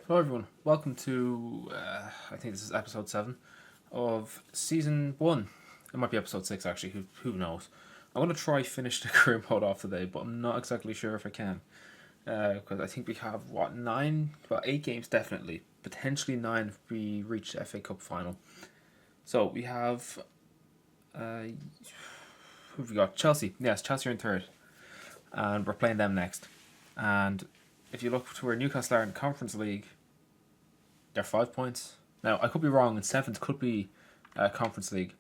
Hello everyone, welcome to, I think this is episode 7 of season 1. It might be episode 6 actually, who knows. I'm going to try finish the career mode off today, but I'm not exactly sure if I can. Because I think we have, 8 games definitely. Potentially 9 if we reach the FA Cup final. So we have, who have we got? Chelsea. Yes, Chelsea are in third. And we're playing them next. And if you look to where Newcastle are in the Conference League, they're 5 points. Now, I could be wrong, and 7th could be Conference League,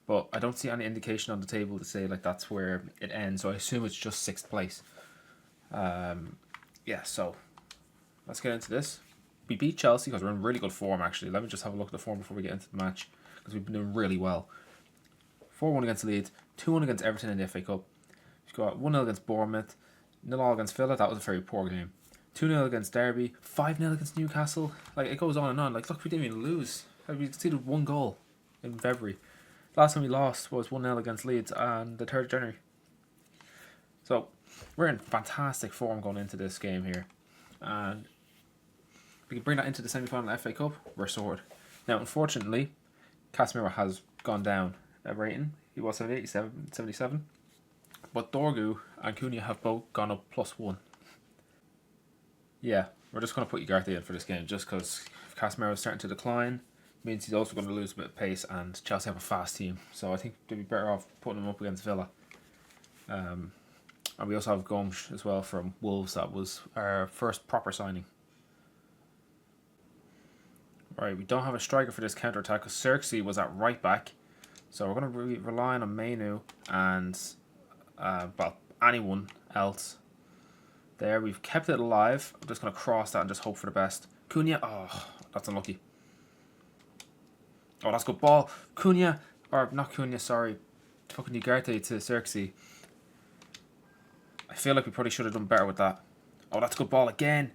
but I don't see any indication on the table to say like that's where it ends, so I assume it's just 6th place. So let's get into this. We beat Chelsea because we're in really good form, actually. Let me just have a look at the form before we get into the match, because we've been doing really well. 4-1 against Leeds, 2-1 against Everton in the FA Cup. We've got 1-0 against Bournemouth, 0-0 against Villa. That was a very poor game. 2-0 against Derby, 5-0 against Newcastle. Like, it goes on and on. Like, look, we didn't even lose. We conceded 1 goal in February. Last time we lost was 1-0 against Leeds on the 3rd of January. So, we're in fantastic form going into this game here. And we can bring that into the semi-final FA Cup, we're sorted. Now, unfortunately, Casemiro has gone down a rating. He was 77. But Dorgu and Cunha have both gone up +1. Yeah, we're just going to put Ugarte in for this game just because Casemiro is starting to decline. Means he's also going to lose a bit of pace, and Chelsea have a fast team. So I think they'd be better off putting him up against Villa. And we also have Gomes as well from Wolves. That was our first proper signing. Right, we don't have a striker for this counter-attack because Xerxes was at right back. So we're going to be relying on Mainu and anyone else. There, we've kept it alive. I'm just going to cross that and just hope for the best. Cunha, oh, that's unlucky. Oh, that's a good ball. Cunha, or not Cunha, sorry. Fucking Ugarte to Xerxes. I feel like we probably should have done better with that. Oh, that's a good ball again.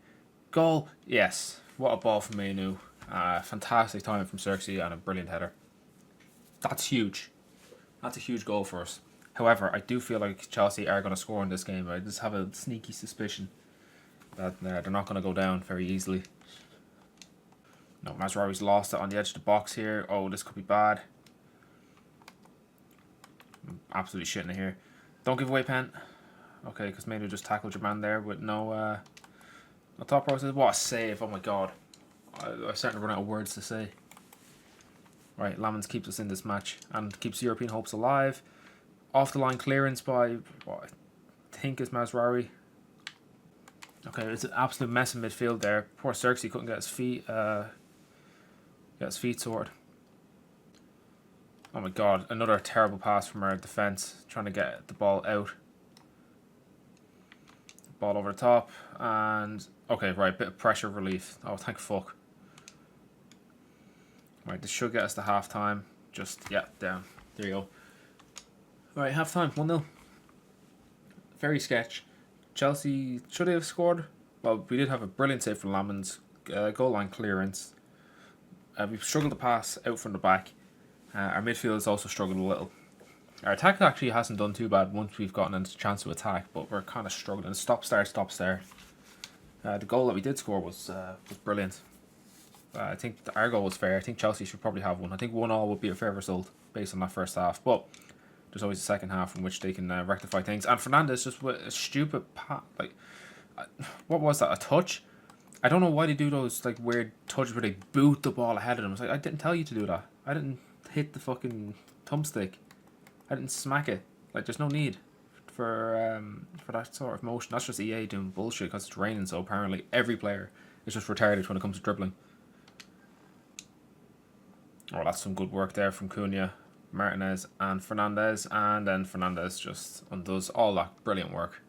Goal. Yes. What a ball from Mainu. Fantastic timing from Xerxes and a brilliant header. That's huge. That's a huge goal for us. However, I do feel like Chelsea are going to score in this game. I just have a sneaky suspicion that they're not going to go down very easily. No, Mazraoui's lost it on the edge of the box here. Oh, this could be bad. I'm absolutely shitting it here. Don't give away, pen. Okay, because Mainu just tackled your man there with no thought process. What a save. Oh my god. I'm starting to run out of words to say. Right, Lamens keeps us in this match and keeps European hopes alive. Off the line clearance by what I think is Mazraoui. Okay, it's an absolute mess in midfield there. Poor Xerxes couldn't get his feet sorted. Oh my god, another terrible pass from our defence, trying to get the ball out. Ball over the top, and okay, right, bit of pressure relief. Oh, thank fuck. Right, this should get us to half time. Just, yeah, down. There you go. Right, half time, 1-0. Very sketch. Chelsea, should they have scored? Well, we did have a brilliant save from Lamens. Goal line clearance. We've struggled to pass out from the back. Our midfield has also struggled a little. Our attack actually hasn't done too bad once we've gotten a chance to attack, but we're kind of struggling. Stop, start. The goal that we did score was brilliant. I think our goal was fair. I think Chelsea should probably have one. I think 1-1 would be a fair result based on that first half, but there's always a second half in which they can rectify things. And Fernandes just with a stupid what was that? A touch? I don't know why they do those like weird touches where they boot the ball ahead of them. It's like, I didn't tell you to do that. I didn't hit the fucking thumbstick. I didn't smack it. Like, there's no need for that sort of motion. That's just EA doing bullshit because it's raining. So apparently every player is just retarded when it comes to dribbling. Oh, that's some good work there from Cunha, Martinez and Fernandes, and then Fernandes just undoes all that brilliant work.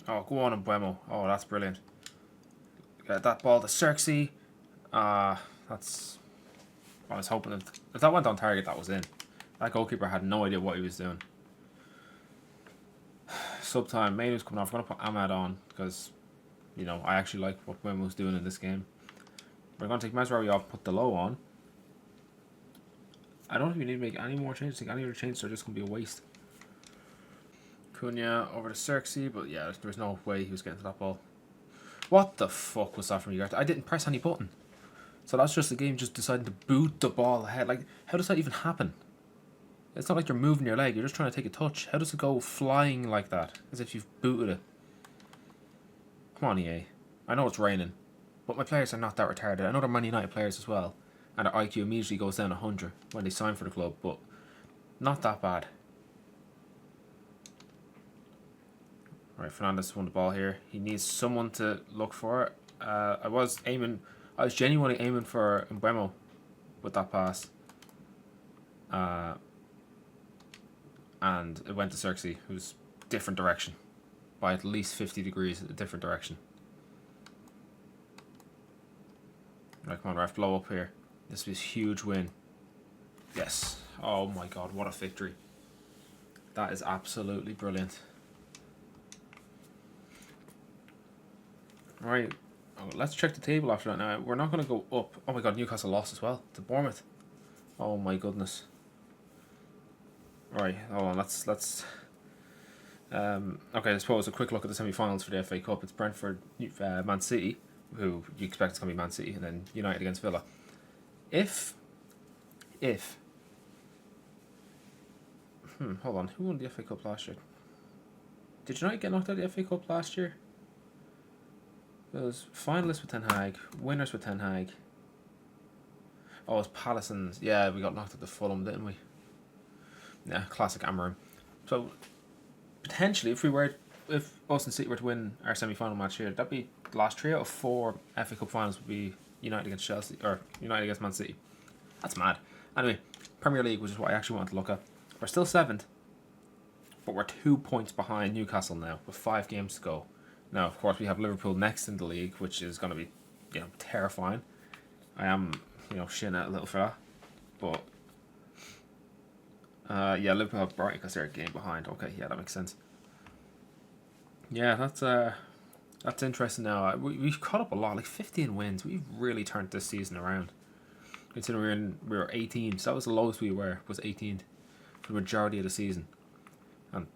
Oh, go on, Mbuemo. Oh, that's brilliant. Get that ball to Xerxes. That's... I was hoping if that went on target, that was in. That goalkeeper had no idea what he was doing. Sub-time, Mainu's coming off. I'm going to put Ahmad on because, you know, I actually like what Mbuemo's doing in this game. We're going to take Mazraoui off, put Delo on. I don't think we need to make any more changes. I think any other changes are just going to be a waste. Cunha over to Xerxes, but yeah, there's no way he was getting to that ball. What the fuck was that from you? I didn't press any button. So that's just the game just deciding to boot the ball ahead. Like, how does that even happen? It's not like you're moving your leg. You're just trying to take a touch. How does it go flying like that? As if you've booted it. Come on, EA. I know it's raining. But my players are not that retarded. I know they're Man United players as well. And their IQ immediately goes down 100 when they sign for the club. But not that bad. Right, Fernandes won the ball here. He needs someone to look for. I was genuinely aiming for Mbeumo with that pass. And it went to Xerxes, who's different direction. By at least 50 degrees, a different direction. Right, come on, ref, blow up here. This was a huge win. Yes. Oh my god, what a victory. That is absolutely brilliant. Right, let's check the table after that now. We're not going to go up. Oh my god, Newcastle lost as well to Bournemouth. Oh my goodness. Right, hold on, let's okay, I suppose a quick look at the semi-finals for the FA Cup. It's Brentford, Man City, who you expect it's going to be Man City, and then United against Villa. Hold on, who won the FA Cup last year? Did United get knocked out of the FA Cup last year? It was finalists with Ten Hag, winners with Ten Hag. Oh, it was Palace and... Yeah, we got knocked out to Fulham, didn't we? Yeah, classic Amarim. So, potentially, if Aston City were to win our semi-final match here, that'd be the last 3 out of 4 FA Cup finals would be United against Chelsea, or United against Man City. That's mad. Anyway, Premier League, which is what I actually wanted to look at. We're still 7th, but we're 2 points behind Newcastle now, with 5 games to go. Now, of course, we have Liverpool next in the league, which is going to be, terrifying. I am, shitting out a little for that. But, yeah, Liverpool have Brighton because they're a game behind. Okay, yeah, that makes sense. Yeah, that's interesting now. We've caught up a lot, like 15 wins. We've really turned this season around. Considering we were 18, so that was the lowest we were, was 18th for the majority of the season. And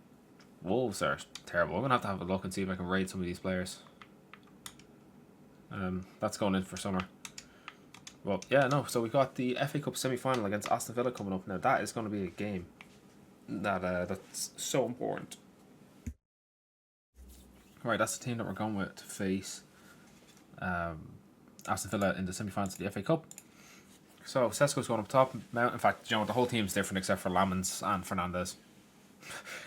Wolves are terrible. I'm going to have a look and see if I can raid some of these players. That's going in for summer. Well, yeah, no. So we got the FA Cup semi-final against Aston Villa coming up now. That is going to be a game that's so important. Right, that's the team that we're going with to face Aston Villa in the semi-finals of the FA Cup. So Sesko's going up top. In fact, the whole team's different except for Lamens and Fernandes.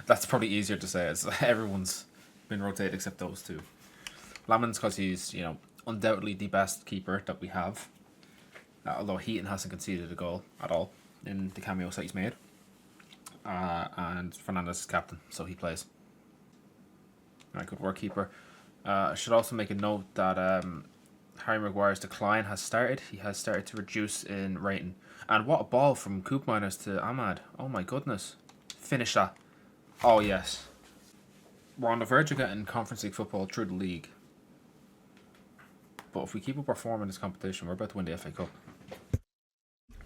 That's probably easier to say, as everyone's been rotated except those two. Lamens because he's, undoubtedly the best keeper that we have. Although Heaton hasn't conceded a goal at all in the cameos that he's made. And Fernandes is captain, so he plays. Alright, good work, keeper. I should also make a note that Harry Maguire's decline has started. He has started to reduce in rating. And what a ball from Coop Miners to Ahmad. Oh my goodness. Finish that. Oh yes. We're on the verge of getting Conference League football through the league. But if we keep up our form in this competition, we're about to win the FA Cup.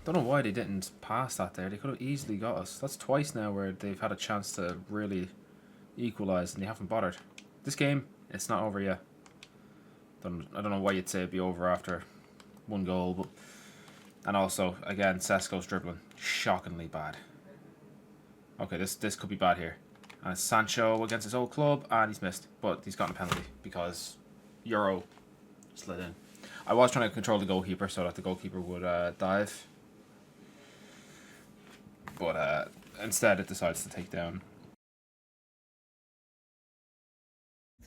Don't know why they didn't pass that there. They could have easily got us. That's twice now where they've had a chance to really equalise and they haven't bothered. This game, it's not over yet. I don't know why you'd say it'd be over after 1 goal, but... And also, again, Sesko's dribbling. Shockingly bad. Okay, this could be bad here. And it's Sancho against his old club, and he's missed. But he's gotten a penalty, because Euro slid in. I was trying to control the goalkeeper so that the goalkeeper would dive. But instead it decides to take down.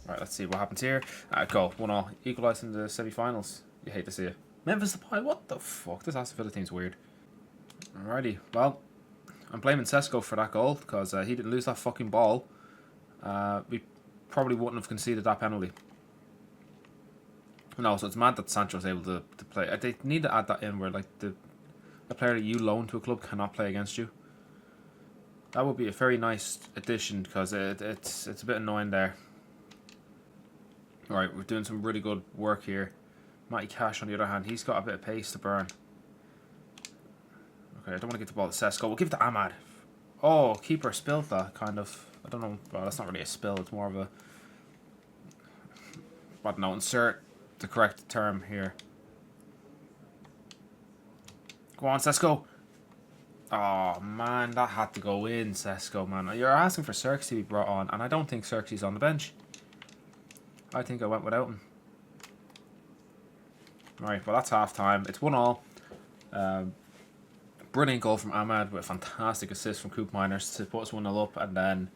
Right, let's see what happens here. Goal, 1-1. Equalised in the semi-finals. You hate to see it. Memphis Depay, what the fuck? This Aston Villa team's weird. Alrighty, well, I'm blaming Sesko for that goal because he didn't lose that fucking ball. We probably wouldn't have conceded that penalty. No, so it's mad that Sancho's able to play. They need to add that in where like a player that you loan to a club cannot play against you. That would be a very nice addition because it's a bit annoying there. Alright, we're doing some really good work here. Matty Cash, on the other hand, he's got a bit of pace to burn. Okay, I don't want to get the ball to Sesko. We'll give it to Ahmad. Oh, keeper spilled that, kind of. I don't know. Well, that's not really a spill. It's more of a But no, insert the correct term here. Go on, Sesko. Oh, man, that had to go in, Sesko, man. You're asking for Xerxes to be brought on, and I don't think Xerxes is on the bench. I think I went without him. Right, well, that's half-time. It's 1-1. Brilliant goal from Ahmad with a fantastic assist from Coop Miners to put us 1-0 up, and then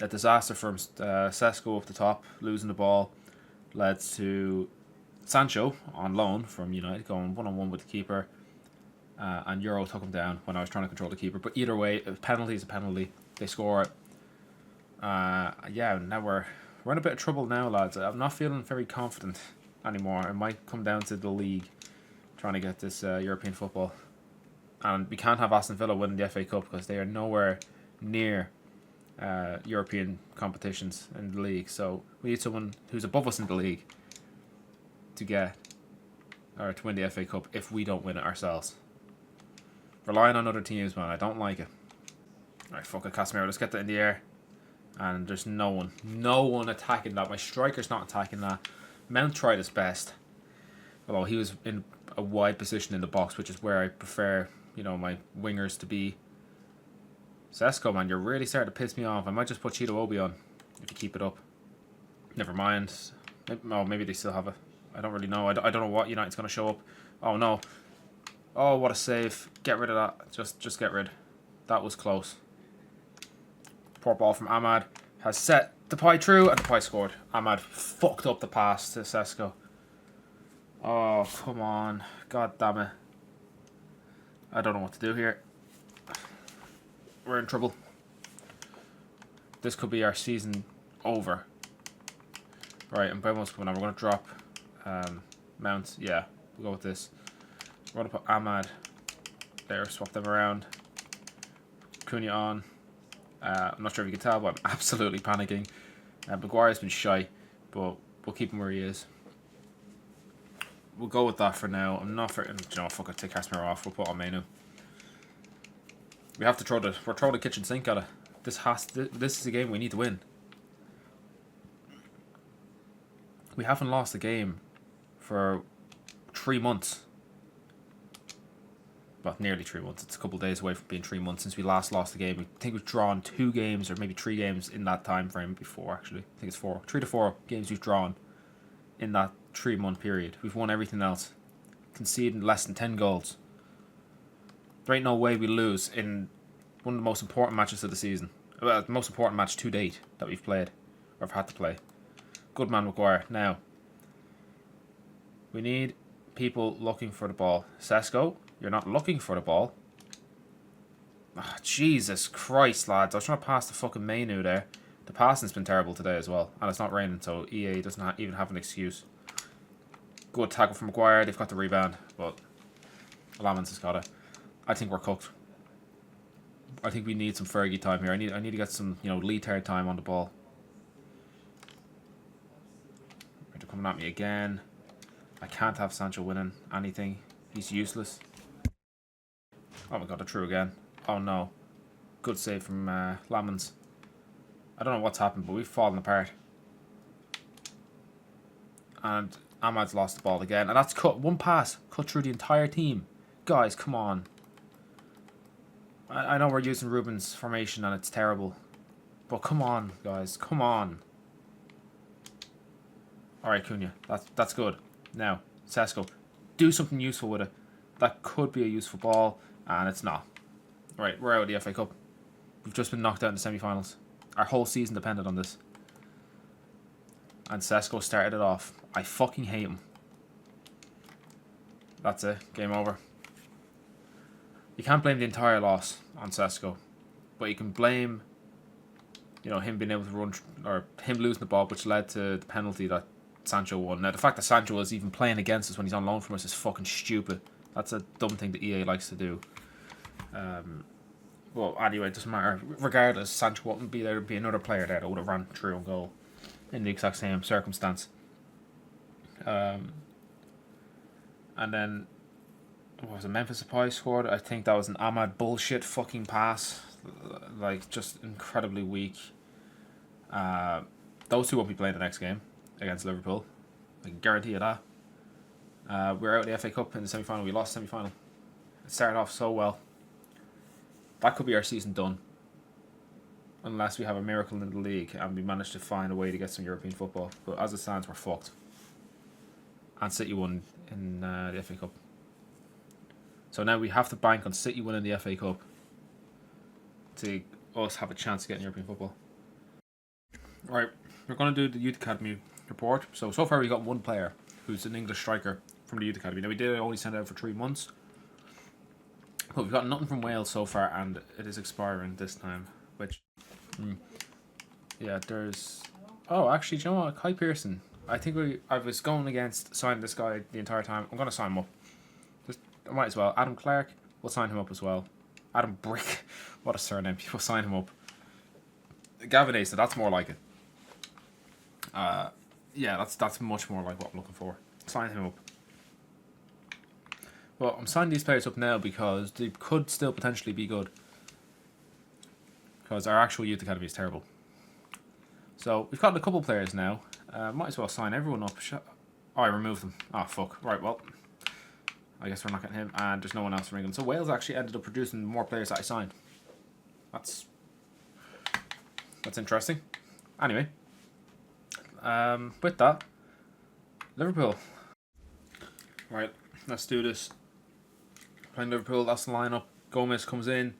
a disaster from Sesko up the top, losing the ball, led to Sancho on loan from United going 1-on-1 with the keeper. And Euro took him down when I was trying to control the keeper. But either way, a penalty is a penalty. They score it. Yeah, now we're in a bit of trouble now, lads. I'm not feeling very confident anymore. It might come down to the league trying to get this European football. And we can't have Aston Villa winning the FA Cup because they are nowhere near European competitions in the league. So we need someone who's above us in the league to win the FA Cup if we don't win it ourselves. Relying on other teams, man, I don't like it. Alright, fuck it, Casemiro, let's get that in the air. And there's no one attacking that. My striker's not attacking that. Mount tried his best. Although he was in a wide position in the box, which is where I prefer, my wingers to be. Sesko, man, you're really starting to piss me off. I might just put Cheeto Obi on if you keep it up. Never mind. Maybe they still have it. I don't really know. I don't know what United's going to show up. Oh, no. Oh, what a save. Get rid of that. Just get rid. That was close. Poor ball from Ahmad. Has set Depay through, and Depay scored. Ahmad fucked up the pass to Sesko. Oh, come on. God damn it. I don't know what to do here. We're in trouble. This could be our season over. Right, and Bremo's coming on. We're going to drop Mount. Yeah, we'll go with this. We're going to put Ahmad there, swap them around. Cunha on. I'm not sure if you can tell, but I'm absolutely panicking. Maguire's been shy, but we'll keep him where he is. We'll go with that for now. I'm not for... fuck it, take Casemiro off. We'll put on Menu. We have to we're throwing the kitchen sink at it. This is a game we need to win. We haven't lost a game for 3 months. Well, nearly 3 months. It's a couple of days away from being 3 months since we last lost the game. I think we've drawn 2 games or maybe 3 games in that time frame before, actually. I think it's 4. 3 to 4 games we've drawn in that 3-month period. We've won everything else. Conceding less than 10 goals. There ain't no way we lose in one of the most important matches of the season. Well, the most important match to date that we've played. Or have had to play. Good man, Maguire. Now, we need people looking for the ball. Sesko, you're not looking for the ball. Oh, Jesus Christ, lads. I was trying to pass the fucking Menu there. The passing's been terrible today as well. And it's not raining, so EA doesn't even have an excuse. Good tackle from Maguire. They've got the rebound, but Lamans has got it. I think we're cooked. I think we need some Fergie time here. I need to get some, Leetard time on the ball. They're coming at me again. I can't have Sancho winning anything. He's useless. Oh my god, they're through again. Oh no. Good save from Lamans. I don't know what's happened, but we've fallen apart. And Ahmad's lost the ball again. And that's cut. One pass. Cut through the entire team. Guys, come on. I know we're using Ruben's formation and it's terrible. But come on, guys. Come on. Alright, Cunha. That's good. Now, Sesko. Do something useful with it. That could be a useful ball. And it's not. Right, we're out of the FA Cup. We've just been knocked out in the semi-finals. Our whole season depended on this. And Sesko started it off. I fucking hate him. That's it. Game over. You can't blame the entire loss on Sesko. But you can blame, him being able to run, or him losing the ball, which led to the penalty that Sancho won. Now, the fact that Sancho was even playing against us when he's on loan from us is fucking stupid. That's a dumb thing that EA likes to do. Well, anyway, it doesn't matter. Regardless, Sancho wouldn't be there. There'd be another player there that would have ran through and goal in the exact same circumstance. And then, what was it, Memphis Depay scored? I think that was an Ahmad bullshit fucking pass. Like, just incredibly weak. Those two won't be playing the next game against Liverpool. I can guarantee you that. We were out of the FA Cup in the semi-final. We lost the semi-final. It started off so well. That could be our season done. Unless we have a miracle in the league and we manage to find a way to get some European football. But as it stands, we're fucked. And City won in the FA Cup. So now we have to bank on City winning the FA Cup to us have a chance to get in European football. Right, we're going to do the Youth Academy report. So far we got one player who's an English striker from the Youth Academy. Now we did only send it out for 3 months. But we've got nothing from Wales so far and it is expiring this time. Which, yeah, there's... Oh, actually, do you know what? Kai Pearson. I think I was going against signing this guy the entire time. I'm going to sign him up. I might as well. Adam Clark, we'll sign him up as well. Adam Brick, what a surname. We'll sign him up. Gavin Asa, that's more like it. Yeah, that's much more like what I'm looking for. Sign him up. Well, I'm signing these players up now because they could still potentially be good. Because our actual Youth Academy is terrible. So, we've got a couple players now. Might as well sign everyone up. Oh, I removed them. Oh, fuck. Right, well. I guess we're not getting him. And there's no one else from England. So, Wales actually ended up producing more players that I signed. That's interesting. Anyway. With that. Liverpool. Right, let's do this. Playing Liverpool, that's the lineup. Gomez comes in.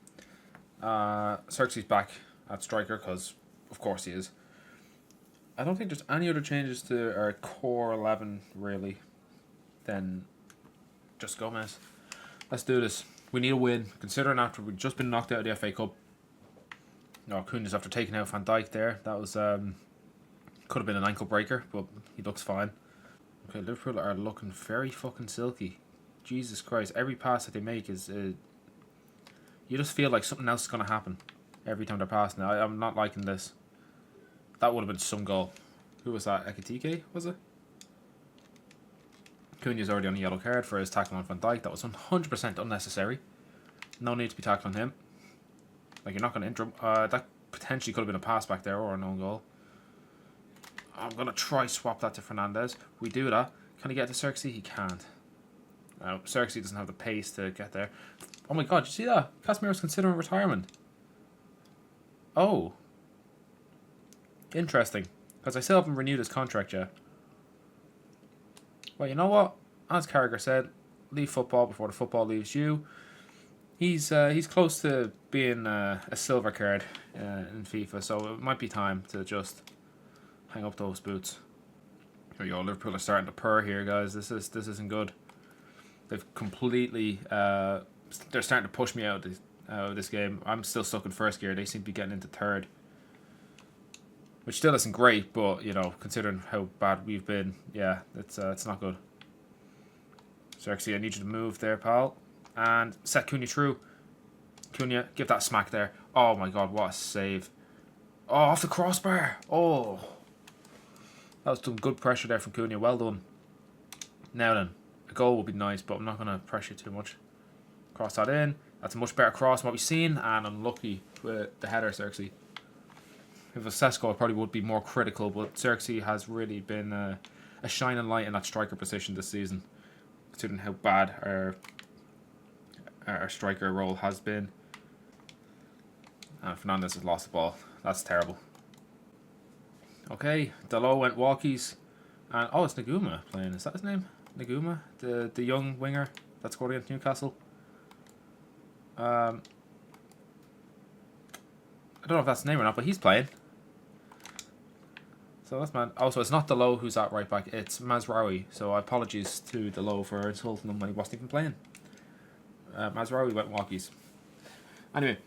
Xerxes back at striker, because of course he is. I don't think there's any other changes to our core 11, really, than just Gomez. Let's do this. We need a win, considering after we've just been knocked out of the FA Cup. No, Cunha's after taking out Van Dijk there. That was, could have been an ankle breaker, but he looks fine. Okay, Liverpool are looking very fucking silky. Jesus Christ, every pass that they make is... you just feel like something else is going to happen every time they're passing. I'm not liking this. That would have been some goal. Who was that? Ekitike, was it? Cunha's already on a yellow card for his tackle on Van Dijk. That was 100% unnecessary. No need to be tackling him. Like, you're not going to injure him. That potentially could have been a pass back there or an own goal. I'm going to try swap that to Fernandez. We do that. Can he get to Xerxes? He can't. No, Xerxes doesn't have the pace to get there. Oh my god, did you see that? Casemiro's considering retirement. Oh. Interesting. Because I still haven't renewed his contract yet. Well, you know what? As Carragher said, leave football before the football leaves you. He's close to being a silver card in FIFA, so it might be time to just hang up those boots. Here we go. Liverpool are starting to purr here, guys. This isn't good. They've completely... they're starting to push me out of this game. I'm still stuck in first gear. They seem to be getting into third. Which still isn't great, but, you know, considering how bad we've been, yeah, it's not good. Xerxes, I need you to move there, pal. And set Cunha through. Cunha, give that smack there. Oh my god, what a save. Oh, off the crossbar. Oh. That was some good pressure there from Cunha. Well done. Now then, a goal would be nice, but I'm not going to pressure too much. Cross that in. That's a much better cross than what we've seen. And unlucky with the header, Xerxes. If it was Sesko, it probably would be more critical, but Xerxes has really been a shining light in that striker position this season, considering how bad our striker role has been. And Fernandez has lost the ball. That's terrible. Okay, Dalot went walkies. And oh, it's Naguma playing. Is that his name? Naguma? The young winger that scored against Newcastle? I don't know if that's his name or not, but he's playing. So that's man. Oh, so it's not Dalot who's at right back. It's Mazraoui. So apologies to Dalot for insulting him when he wasn't even playing. Mazraoui went walkies. Anyway,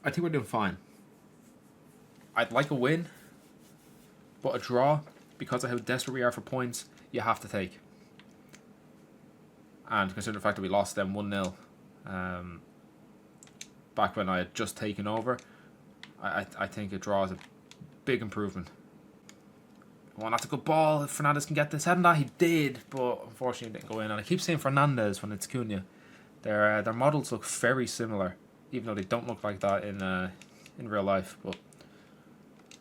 I think we're doing fine. I'd like a win, but a draw, because of how desperate we are for points, you have to take. And considering the fact that we lost them 1-0 back when I had just taken over, I think a draw is a big improvement. Well, that's a good ball. If Fernandez can get this head on that, he did, but unfortunately it didn't go in. And I keep saying Fernandez when it's Cunha. Their models look very similar, even though they don't look like that in real life. But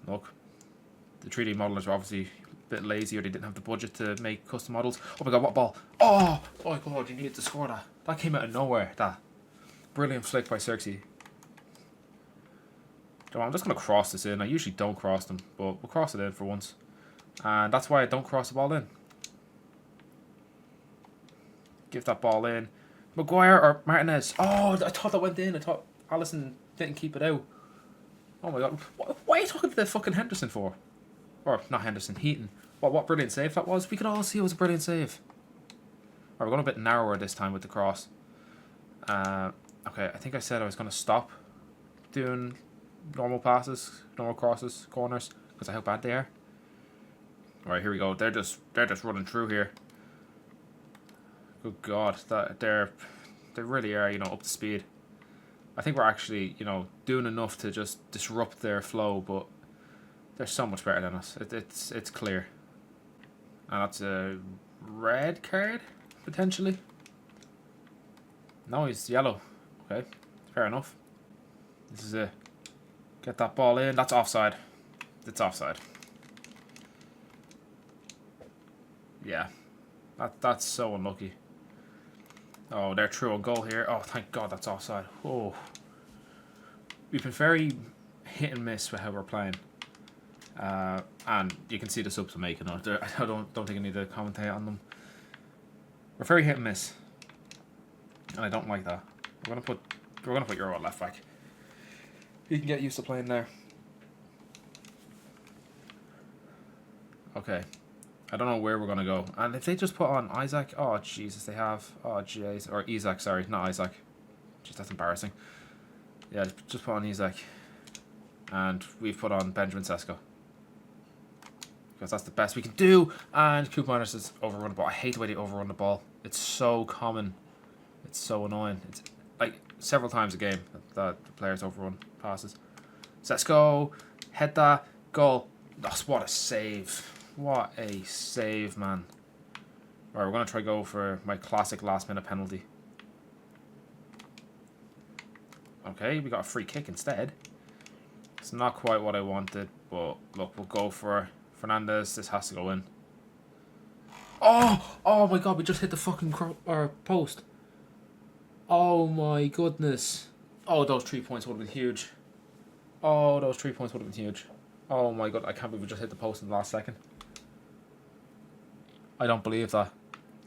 look, the 3D modelers are obviously bit lazy or they didn't have the budget to make custom models. Oh my god, what ball? Oh my god, you needed to score that. That came out of nowhere, that. Brilliant flick by Xerxes. I'm just going to cross this in. I usually don't cross them, but we'll cross it in for once. And that's why I don't cross the ball in. Give that ball in. Maguire or Martinez. Oh, I thought that went in. I thought Alisson didn't keep it out. Oh my god. Why are you talking to the fucking Henderson for? Or, not Henderson, Heaton. What brilliant save that was. We could all see it was a brilliant save. Alright, we're going a bit narrower this time with the cross. Okay, I think I said I was going to stop doing normal passes, normal crosses, corners, because of how bad they are. Alright, here we go. They're just running through here. Good God, they really are, up to speed. I think we're actually, doing enough to just disrupt their flow, but they're so much better than us. It's clear. And that's a red card, potentially. No, he's yellow. Okay, fair enough. This is it. Get that ball in. That's offside. It's offside. Yeah. That's so unlucky. Oh, they're through a goal here. Oh, thank God that's offside. Oh. We've been very hit and miss with how we're playing. And you can see the subs I'm making. I don't think I need to commentate on them. We're very hit and miss. And I don't like that. We're gonna put Euro at left back. You can get used to playing there. Okay. I don't know where we're going to go. And if they just put on Isaac... Oh, Jesus, they have... Oh, jeez. Or Isaac, sorry. Not Isaac. Jeez, that's embarrassing. Yeah, just put on Isaac. And we've put on Benjamin Sesko. Because that's the best we can do. And Couponers has overrun the ball. I hate the way they overrun the ball. It's so common. It's so annoying. It's like several times a game that the players overrun passes. Sesko. Head that. Goal. That's what a save. What a save, man. Alright, we're going to try go for my classic last minute penalty. Okay, we got a free kick instead. It's not quite what I wanted, but look, we'll go for Fernandez. This has to go in. Oh my god, we just hit the fucking post. Oh my goodness. Oh, those 3 points would have been huge. Oh, those 3 points would have been huge. Oh my god, I can't believe we just hit the post in the last second. I don't believe that.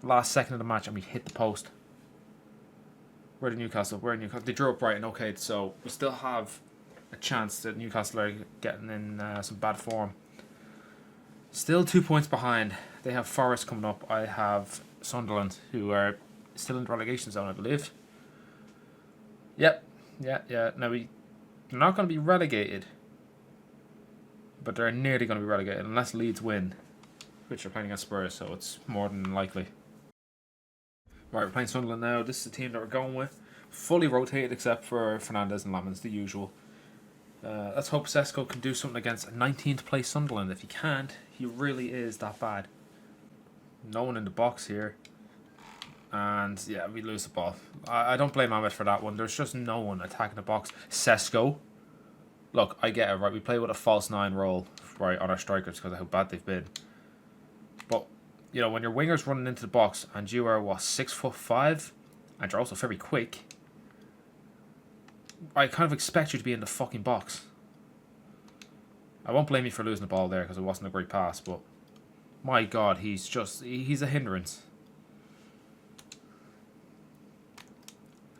Last second of the match and we hit the post. Where did Newcastle? They drew up Brighton. Okay, so we still have a chance that Newcastle are getting in some bad form. Still 2 points behind. They have Forest coming up. I have Sunderland, who are still in the relegation zone, I believe. Yep. Yeah. Now they're not going to be relegated. But they're nearly going to be relegated unless Leeds win, which are playing against Spurs, so it's more than likely. Right, we're playing Sunderland now. This is the team that we're going with. Fully rotated except for Fernandez and Lamens, the usual. Let's hope Sesko can do something against 19th place Sunderland. If he can't, he really is that bad. No one in the box here. And yeah, we lose the ball. I don't blame Ahmed for that one. There's just no one attacking the box. Sesko. Look, I get it, right? We play with a false 9 role, right, on our strikers because of how bad they've been. But, when your winger's running into the box and you are, 6'5", and you're also very quick, I kind of expect you to be in the fucking box. I won't blame you for losing the ball there because it wasn't a great pass, but my God, he's a hindrance.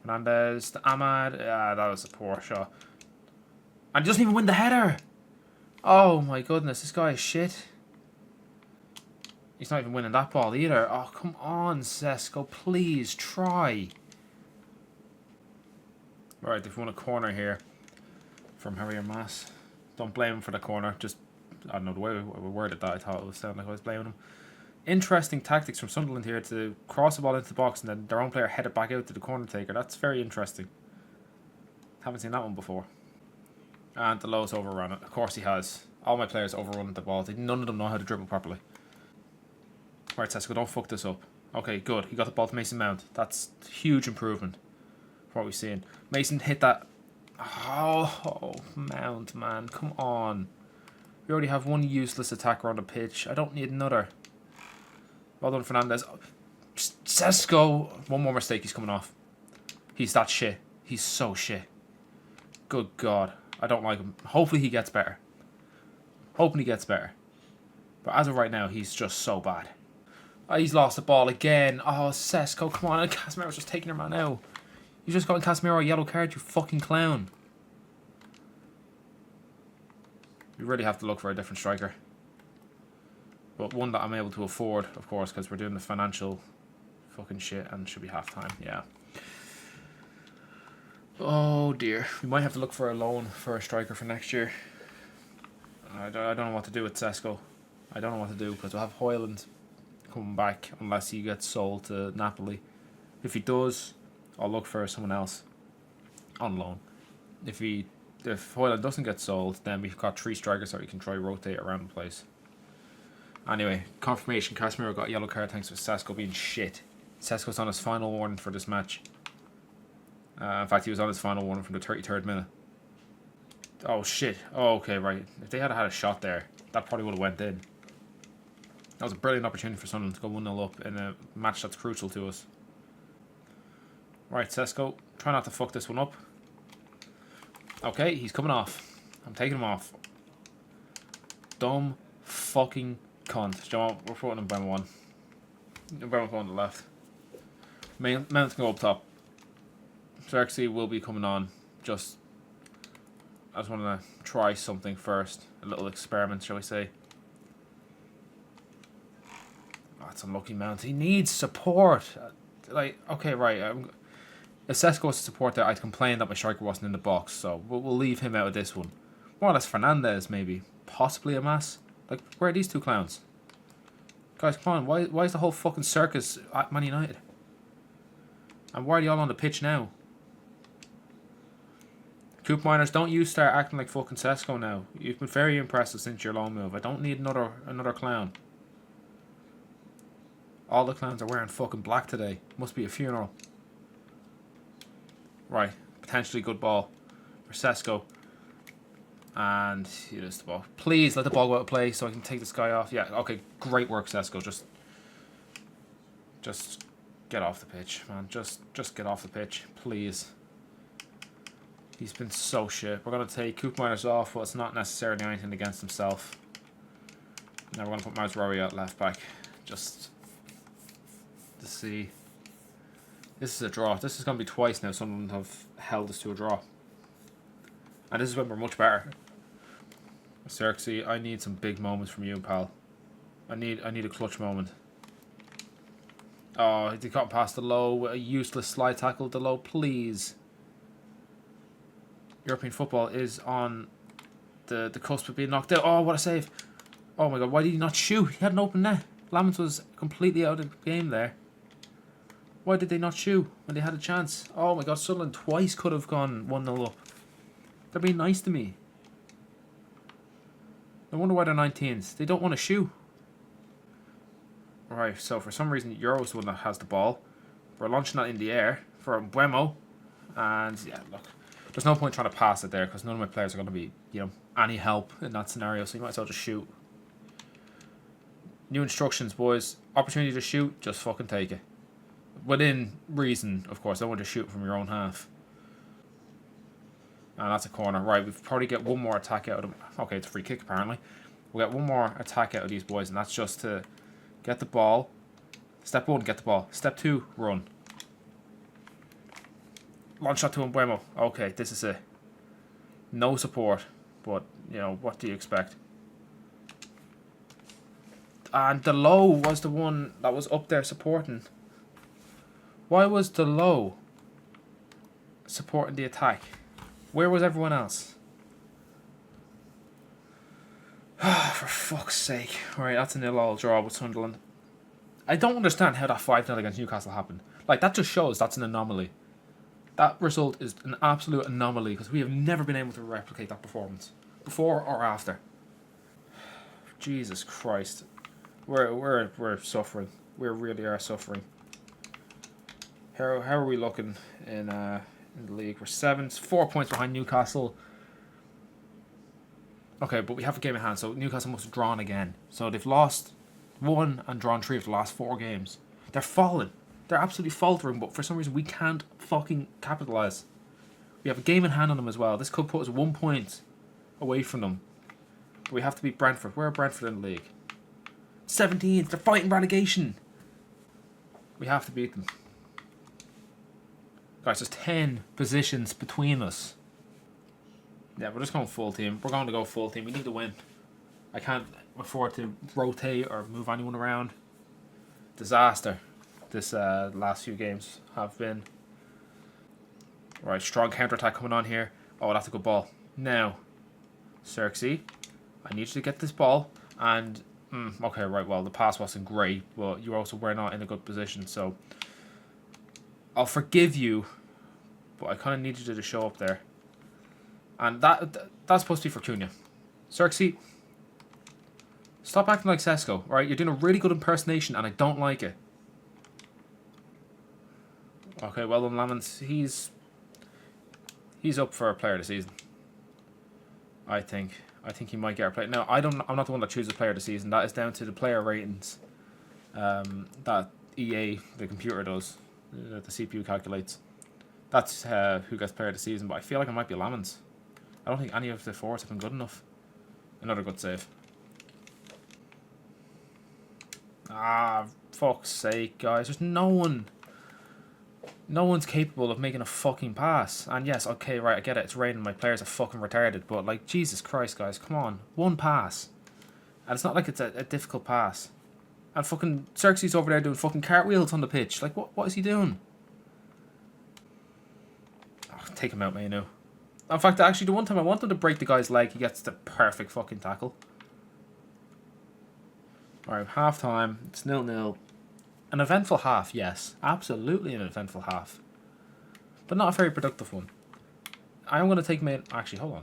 Fernandez to Ahmad. Yeah, that was a poor shot. And he doesn't even win the header. Oh my goodness, this guy is shit. He's not even winning that ball either. Oh, come on, Sesko, please try. Right, they've won a corner here from Harry Mass. Don't blame him for the corner. Just, I don't know, the way we worded that, I thought it was sounding like I was blaming him. Interesting tactics from Sunderland here to cross the ball into the box and then their own player head it back out to the corner taker. That's very interesting. Haven't seen that one before. And the Lowe's overrun it. Of course he has. All my players overrun the ball. None of them know how to dribble properly. Right, Sesko, don't fuck this up. Okay, good. He got the ball to Mason Mount. That's huge improvement from what we've seen. Mason hit that. Oh, Mount, man. Come on. We already have one useless attacker on the pitch. I don't need another. Well done, Fernandez. Sesko. One more mistake, he's coming off. He's that shit. He's so shit. Good God. I don't like him. Hopefully he gets better. Hoping he gets better. But as of right now, he's just so bad. Oh, he's lost the ball again. Oh, Sesko, come on. Casemiro's just taking her man out. You just got Casemiro a yellow card, you fucking clown. We really have to look for a different striker. But one that I'm able to afford, of course, because we're doing the financial fucking shit and it should be half time. Yeah. Oh dear. We might have to look for a loan for a striker for next year. I don't know what to do with Sesko. I don't know what to do because we'll have Højlund coming back unless he gets sold to Napoli. If he does, I'll look for someone else on loan. If Højlund doesn't get sold, then we've got 3 strikers that we can try rotate around the place. Anyway, confirmation, Casemiro got a yellow card thanks to Sesko being shit. Sesko's on his final warning for this match. In fact, he was on his final warning from the 33rd minute. Oh shit. Oh, okay, right. If they had a shot there, that probably would have went in. That was a brilliant opportunity for Sunderland to go 1-0 up in a match that's crucial to us. Right, Sesko, try not to fuck this one up. Okay, he's coming off. I'm taking him off. Dumb fucking cunt. Do you know what? We're putting him Bremer 1. Bremer 1 on the left. Mount can go up top. Xerxes will be coming on. I just want to try something first. A little experiment, shall we say. Oh, that's unlucky, Mount. He needs support. Like, okay, right. If Sesko was to support that, I'd complain that my striker wasn't in the box. So we'll leave him out of this one. More or less Fernandez, maybe. Possibly a Mass. Like, where are these 2 clowns? Guys, come on. Why is the whole fucking circus at Man United? And why are they all on the pitch now? Coop Miners, don't you start acting like fucking Sesko now. You've been very impressive since your loan move. I don't need another clown. All the clowns are wearing fucking black today. Must be a funeral. Right, potentially good ball for Sesko. And he does the ball. Please let the ball go out of play so I can take this guy off. Yeah, okay, great work, Sesko. Just get off the pitch, man. Just get off the pitch, please. He's been so shit. We're going to take Coop Miners off, but it's not necessarily anything against himself. Now we're going to put Mars Rory at left back. Just to see. This is a draw. This is going to be twice now Sunderland have held us to a draw. And this is when we're much better. Xerxes, I need some big moments from you, pal. I need a clutch moment. Oh, he got past the low. A useless slide tackle the low, please. European football is on the cusp of being knocked out. Oh, what a save. Oh my god, why did he not shoot? He had an open net. Lamens was completely out of the game there. Why did they not shoot when they had a chance? Oh my god, Sunderland twice could have gone 1-0 up. They're being nice to me. I wonder why they're 19s. They don't want to shoot. Right, so for some reason, Euro's the one that has the ball. We're launching that in the air for Mbeumo. And yeah, look. There's no point trying to pass it there because none of my players are going to be, any help in that scenario. So you might as well just shoot. New instructions, boys. Opportunity to shoot, just fucking take it. Within reason, of course. I don't want to shoot from your own half. And that's a corner. Right, we've probably get one more attack out of them. Okay, it's a free kick apparently. We'll get one more attack out of these boys, and that's just to get the ball. Step 1, get the ball. Step 2, run. Launch shot to Mbeumo. Okay, this is it. No support, but, what do you expect? And the low was the one that was up there supporting. Why was the low supporting the attack? Where was everyone else? For fuck's sake. Alright, that's a 0-0 draw with Sunderland. I don't understand how that 5-0 against Newcastle happened. Like, that just shows that's an anomaly. That result is an absolute anomaly because we have never been able to replicate that performance. Before or after. Jesus Christ. We're suffering. We really are suffering. How are we looking in the league? We're 4 points behind Newcastle. Okay, but we have a game in hand, so Newcastle must have drawn again. So they've lost 1 and drawn 3 of the last 4 games. They're falling. They're absolutely faltering, but for some reason we can't fucking capitalise. We have a game in hand on them as well. This could put us 1 point away from them. But we have to beat Brentford. Where are Brentford in the league? 17th. They're fighting relegation. We have to beat them. Guys, there's 10 positions between us. Yeah, we're just going full team. We're going to go full team. We need to win. I can't afford to rotate or move anyone around. Disaster. This last few games have been. Right, strong counter-attack coming on here. Oh, that's a good ball. Now, Xerxes, I need you to get this ball. And, okay, right, well, the pass wasn't great, but you also were not in a good position, so I'll forgive you, but I kind of need you to show up there. And that's supposed to be for Cunha. Xerxes, stop acting like Sesko, alright? You're doing a really good impersonation, and I don't like it. Okay, well done, Lamens. He's up for a player of the season. I think he might get a player. No, I'm not the one that chooses player of the season. That is down to the player ratings that EA, the computer, does. The CPU calculates. That's who gets player of the season. But I feel like it might be Lamens. I don't think any of the forwards have been good enough. Another good save. Ah, fuck's sake, guys. There's no one. No one's capable of making a fucking pass. And yes, okay, right, I get it. It's raining. My players are fucking retarded. But, like, Jesus Christ, guys. Come on. One pass. And it's not like it's a difficult pass. And fucking Xerxes over there doing fucking cartwheels on the pitch. Like, what is he doing? Oh, take him out, Manu. In fact, actually, the one time I want him to break the guy's leg, he gets the perfect fucking tackle. Alright, half time. It's 0-0. An eventful half, yes. Absolutely an eventful half. But not a very productive one. I am going to take mid... Actually, hold on.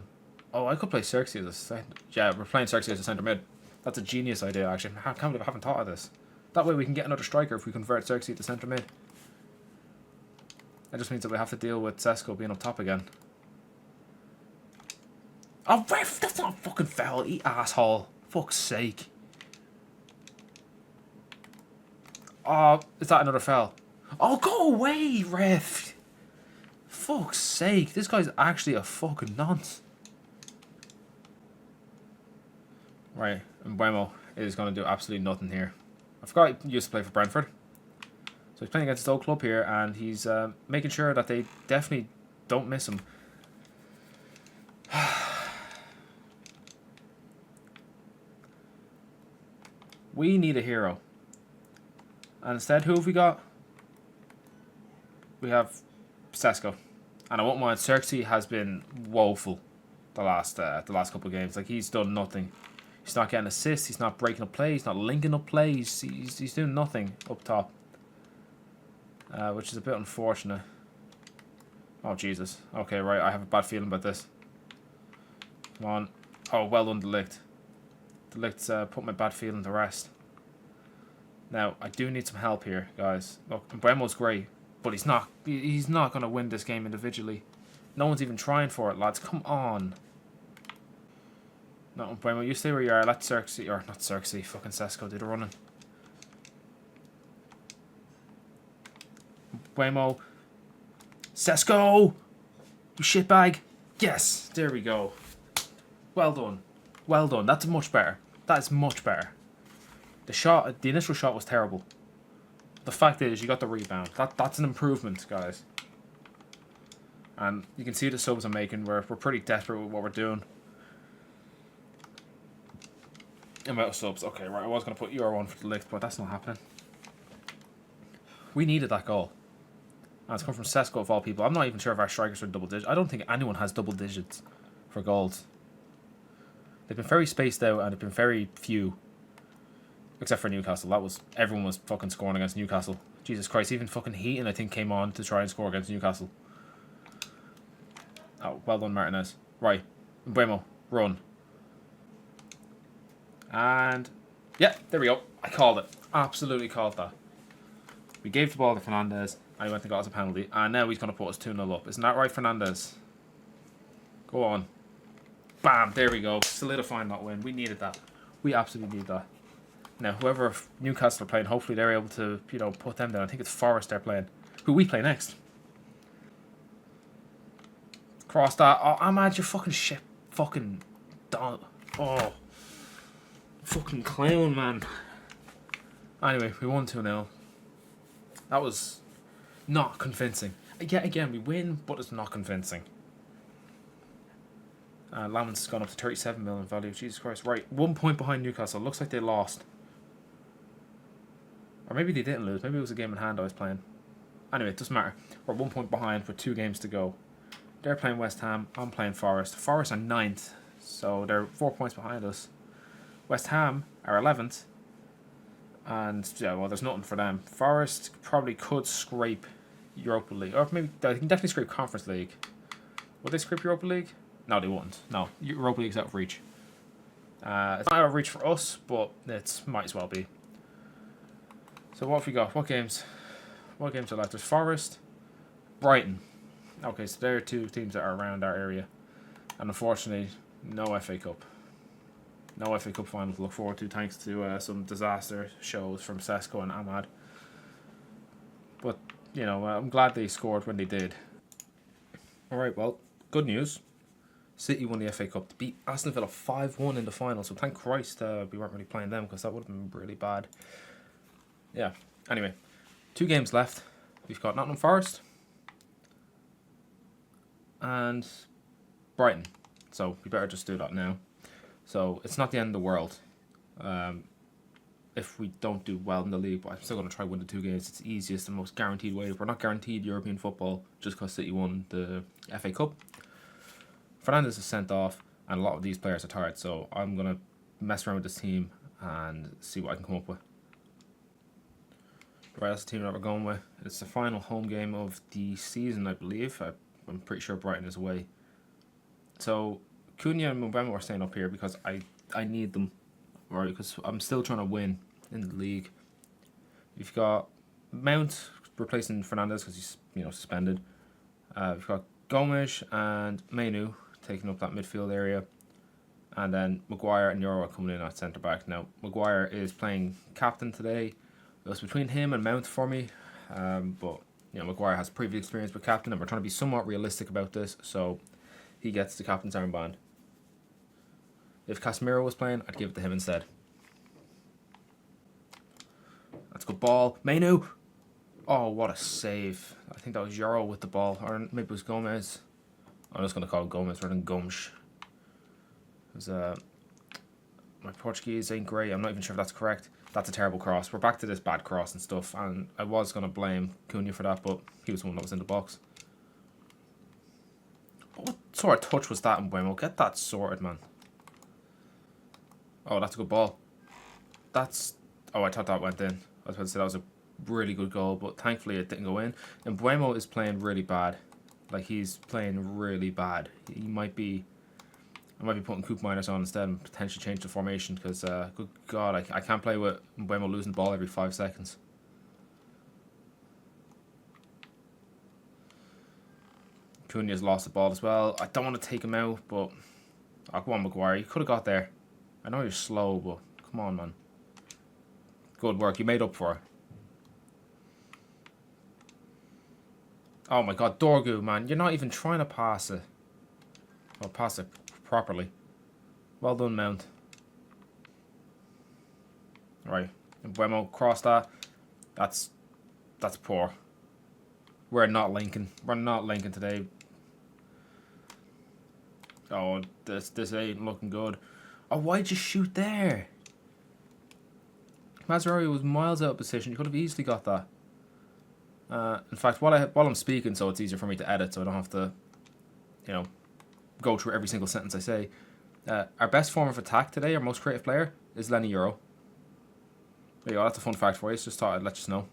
Oh, I could play Xerxes as a centre... Yeah, we're playing Xerxes as a centre mid. That's a genius idea, actually. I can't believe I haven't thought of this. That way we can get another striker if we convert Xerxes to centre mid. That just means that we have to deal with Sesko being up top again. Oh, ref! That's not a fucking foul, you asshole. Fuck's sake. Oh, is that another foul? Oh, go away, ref! Fuck's sake, this guy's actually a fucking nonce. Right, and Buemo is going to do absolutely nothing here. I forgot he used to play for Brentford. So he's playing against his old club here, and he's making sure that they definitely don't miss him. We need a hero. And instead, who have we got? We have Sesko. And I won't mind, Xerxes has been woeful the last couple of games. Like, he's done nothing. He's not getting assists, he's not breaking up plays, he's not linking up plays. He's doing nothing up top. Which is a bit unfortunate. Oh, Jesus. Okay, right, I have a bad feeling about this. Come on. Oh, well done, De Ligt. De Ligt's put my bad feeling to rest. Now, I do need some help here, guys. Look, Buemo's great, but he's not going to win this game individually. No one's even trying for it, lads. Come on. No, Buemo, you stay where you are. Let Xerxes, or not Xerxes, fucking Sesko do the running. Buemo. Sesko! You shitbag. Yes, there we go. Well done. Well done. That's much better. That is much better. The initial shot was terrible. The fact is, you got the rebound. That's an improvement, guys. And you can see the subs I'm making. We're pretty desperate with what we're doing. Amount of subs. Okay, right. I was going to put UR1 for the lift, but that's not happening. We needed that goal. And it's come from Sesko of all people. I'm not even sure if our strikers are double digits. I don't think anyone has double digits for goals. They've been very spaced out and they've been very few. Except for Newcastle. Everyone was fucking scoring against Newcastle. Jesus Christ, even fucking Heaton, I think, came on to try and score against Newcastle. Oh, well done, Martinez. Right. Buemo, run. And, yeah, there we go. I called it. Absolutely called that. We gave the ball to Fernandes, and he went and got us a penalty. And now he's going to put us 2-0 up. Isn't that right, Fernandes? Go on. Bam, there we go. Solidifying that win. We needed that. We absolutely need that. Now, whoever Newcastle are playing, hopefully they're able to, you know, put them down. I think it's Forest they're playing. Who we play next. Cross that. Oh, Ahmad, you fucking shit. Fucking... Oh. Fucking clown, man. Anyway, we won 2-0. That was not convincing. Yet again, we win, but it's not convincing. Lamon's gone up to 37 million value. Jesus Christ. Right, 1 point behind Newcastle. Looks like they lost. Or maybe they didn't lose. Maybe it was a game in hand I was playing. Anyway, it doesn't matter. We're 1 point behind with 2 games to go. They're playing West Ham. I'm playing Forest. Forest are 9th. So they're 4 points behind us. West Ham are 11th. And, yeah, well, there's nothing for them. Forest probably could scrape Europa League. Or maybe they can definitely scrape Conference League. Would they scrape Europa League? No, they wouldn't. No, Europa League's out of reach. It's not out of reach for us, but it might as well be. So what have we got? What games? What games are left? There's Forest, Brighton. Okay, so there are 2 teams that are around our area. And unfortunately, no FA Cup. No FA Cup final to look forward to, thanks to some disaster shows from Sesko and Ahmad. But, you know, I'm glad they scored when they did. Alright, well, good news. City won the FA Cup to beat Aston Villa 5-1 in the final, so thank Christ we weren't really playing them, because that would have been really bad. Yeah, anyway, 2 games left. We've got Nottingham Forest and Brighton, so we better just do that now. So it's not the end of the world if we don't do well in the league, but I'm still going to try win the 2 games. It's the easiest and most guaranteed way. We're not guaranteed European football just because City won the FA Cup. Fernandes is sent off, and a lot of these players are tired, so I'm going to mess around with this team and see what I can come up with. Right, that's the team that we're going with. It's the final home game of the season, I believe. I'm pretty sure Brighton is away. So, Cunha and Mbeumo are staying up here because I need them, right? Because I'm still trying to win in the league. We've got Mount replacing Fernandes because he's, you know, suspended. We've got Gomes and Mainu taking up that midfield area, and then Maguire and Euro are coming in at centre back. Now Maguire is playing captain today. It was between him and Mount for me, but you know, Maguire has previous experience with captain, and we're trying to be somewhat realistic about this, so he gets the captain's armband. If Casemiro was playing, I'd give it to him instead. That's a good ball. Mainu! Oh, what a save. I think that was Euro with the ball, or maybe it was Gomez. I'm just going to call it Gomez rather than Gomes. My Portuguese ain't great. I'm not even sure if that's correct. That's a terrible cross. We're back to this bad cross and stuff, and I was going to blame Cunha for that, but he was the one that was in the box. What sort of touch was that in Mbeumo? Get that sorted, man. Oh, that's a good ball. That's... Oh, I thought that went in. I was about to say that was a really good goal, but thankfully it didn't go in. And Mbeumo is playing really bad. Like, he's playing really bad. He might be... I might be putting Coop Miners on instead and potentially change the formation because, good God, I can't play with Mbeumo losing the ball every 5 seconds. Cunha's lost the ball as well. I don't want to take him out, but... Oh, come on, Maguire. You could have got there. I know you're slow, but come on, man. Good work. You made up for it. Oh my God, Dorgu, man. You're not even trying to pass it. Or pass it properly. Well done, Mount. Right. Mbeumo, cross that. That's poor. We're not linking. We're not linking today. Oh, this ain't looking good. Oh, why'd you shoot there? Mazraoui was miles out of position. You could have easily got that. In fact, while I'm speaking, so it's easier for me to edit, so I don't have to, you know, go through every single sentence I say. Our best form of attack today, our most creative player, is Lenny Euro. There you go. That's a fun fact for you. Just thought I'd let you know.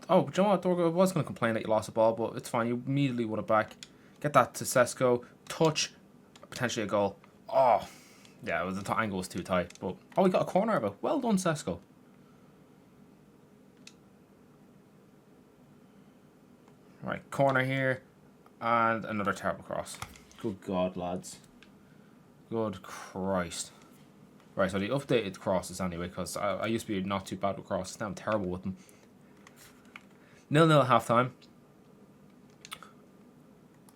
Oh, but you know what, Dorgo? I was going to complain that you lost the ball, but it's fine. You immediately won it back. Get that to Sesko. Touch. Potentially a goal. Oh, yeah, the angle was too tight. But oh, we got a corner of it. Well done, Sesko. Right, corner here. And another terrible cross. Good God, lads. Good Christ. Right, so they updated crosses anyway, because I used to be not too bad with crosses. Now I'm terrible with them. 0-0 at half-time.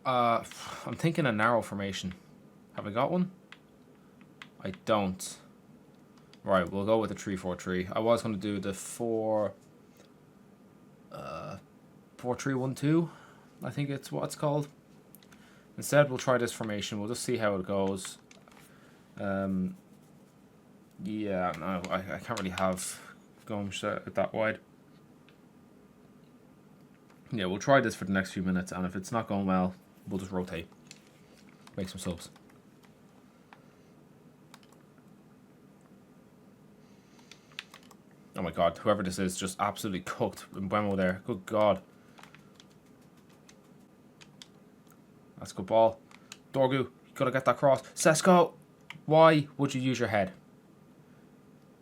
I'm thinking a narrow formation. Have I got one? I don't. Right, we'll go with the 3-4-3. I was going to do the 4-3-1-2. I think it's what it's called. Instead, we'll try this formation. We'll just see how it goes. Yeah, no, I can't really have going that wide. Yeah, we'll try this for the next few minutes, and if it's not going well, we'll just rotate. Make some subs. Oh my God, whoever this is just absolutely cooked Mbeumo there. Good God. That's a good ball. Dorgu, you gotta get that cross. Sesko, why would you use your head?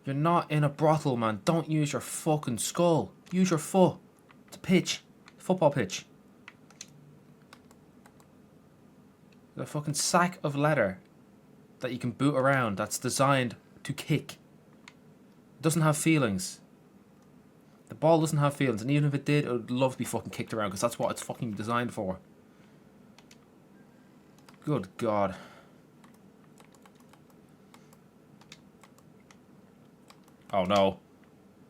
You're not in a brothel, man. Don't use your fucking skull. Use your foot. It's a pitch. Football pitch. The fucking sack of leather that you can boot around that's designed to kick. It doesn't have feelings. The ball doesn't have feelings, and even if it did, it would love to be fucking kicked around because that's what it's fucking designed for. Good God. Oh no.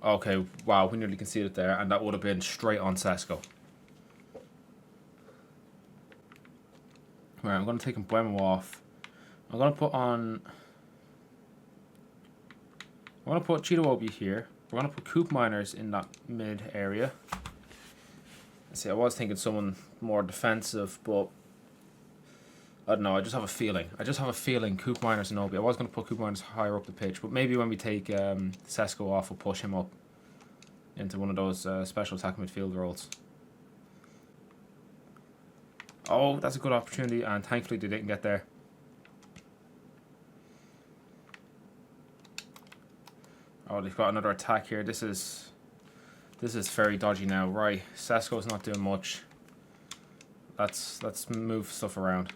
Okay, wow, we nearly conceded there, and that would have been straight on Sesko. Right, I'm going to take Mbeumo off. I'm going to put Chido here. We're going to put Coop Miners in that mid area. See, I was thinking someone more defensive, but I don't know, I just have a feeling. Coop Miners and Obi. I was going to put Coop Miners higher up the pitch, but maybe when we take Sesko off, we'll push him up into one of those special attack midfield roles. Oh, that's a good opportunity, and thankfully they didn't get there. Oh, they've got another attack here. This is very dodgy now. Right, Sesko's not doing much. Let's move stuff around.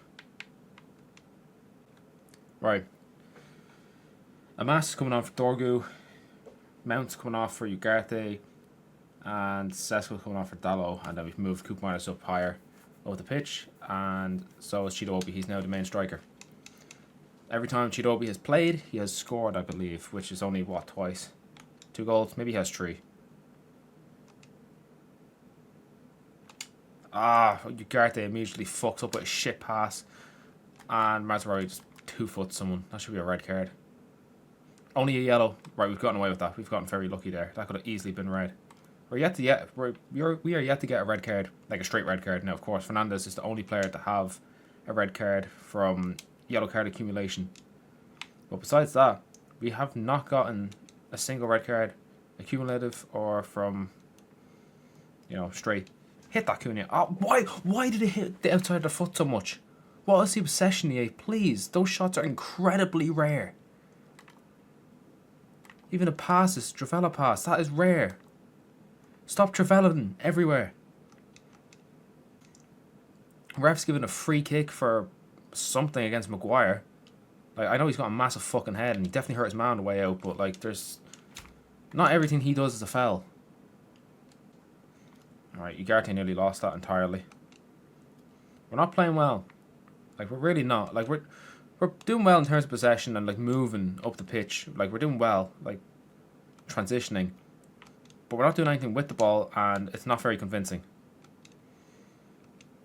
Right. Amas coming on for Dorgu. Mount's coming off for Ugarte. And Sesko's coming off for Dallo. And then we've moved Coop Miners up higher over the pitch. And so is Chidobe. He's now the main striker. Every time Chidobe has played, he has scored, I believe. Which is only, what, twice? 2 goals? Maybe he has 3. Ah, Ugarte immediately fucks up with a shit pass. And Mazzarri just 2-foot someone. That should be a red card. Only a yellow. Right, we've gotten away with that. We've gotten very lucky there. That could have easily been red. We are yet to get a red card, like a straight red card. Now, of course, Fernandez is the only player to have a red card from yellow card accumulation. But besides that, we have not gotten a single red card, accumulative or from, you know, straight. Hit that Cunha. Oh, why did it hit the outside of the foot so much? What is the obsession, EA? Please, those shots are incredibly rare. Even a passes, Travella pass, that is rare. Stop Travelling everywhere. Ref's given a free kick for something against Maguire. Like, I know he's got a massive fucking head and he definitely hurt his man on the way out, but like, there's not everything he does is a foul. Alright, Ugarte nearly lost that entirely. We're not playing well. Like, we're really not. Like, we're doing well in terms of possession and like moving up the pitch. Like, we're doing well, like transitioning. But we're not doing anything with the ball, and it's not very convincing.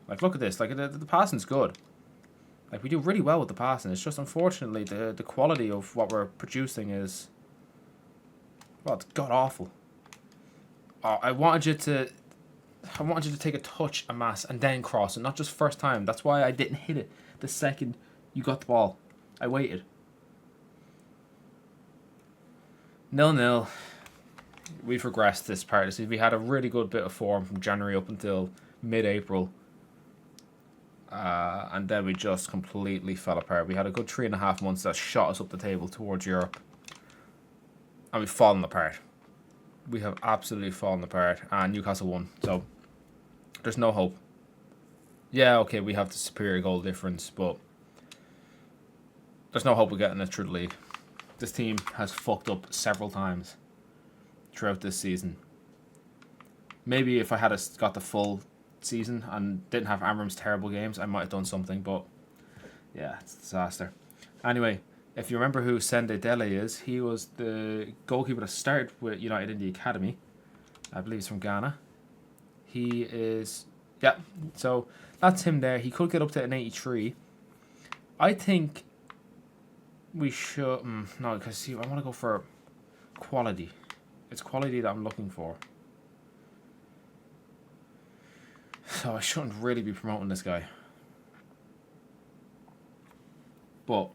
Like, look at this. Like, the passing's good. Like, we do really well with the passing. It's just, unfortunately, the quality of what we're producing is, well, it's god-awful. Oh, I wanted you to take a touch, a mass, and then cross it, not just first time. That's why I didn't hit it the second you got the ball. I waited. 0-0. We've regressed this part. We had a really good bit of form from January up until mid-April. And then we just completely fell apart. We had a good 3.5 months that shot us up the table towards Europe. And we've fallen apart. We have absolutely fallen apart. And Newcastle won. So, there's no hope. Yeah, okay, we have the superior goal difference, but there's no hope of getting it through the league. This team has fucked up several times throughout this season. Maybe if I had got the full season and didn't have Amram's terrible games, I might have done something, but yeah, it's a disaster. Anyway, if you remember who Sende Dele is, he was the goalkeeper that started with United in the academy. I believe he's from Ghana. He is, yeah, so that's him there. He could get up to an 83. I think we should, no, because I want to go for quality. It's quality that I'm looking for. So I shouldn't really be promoting this guy. But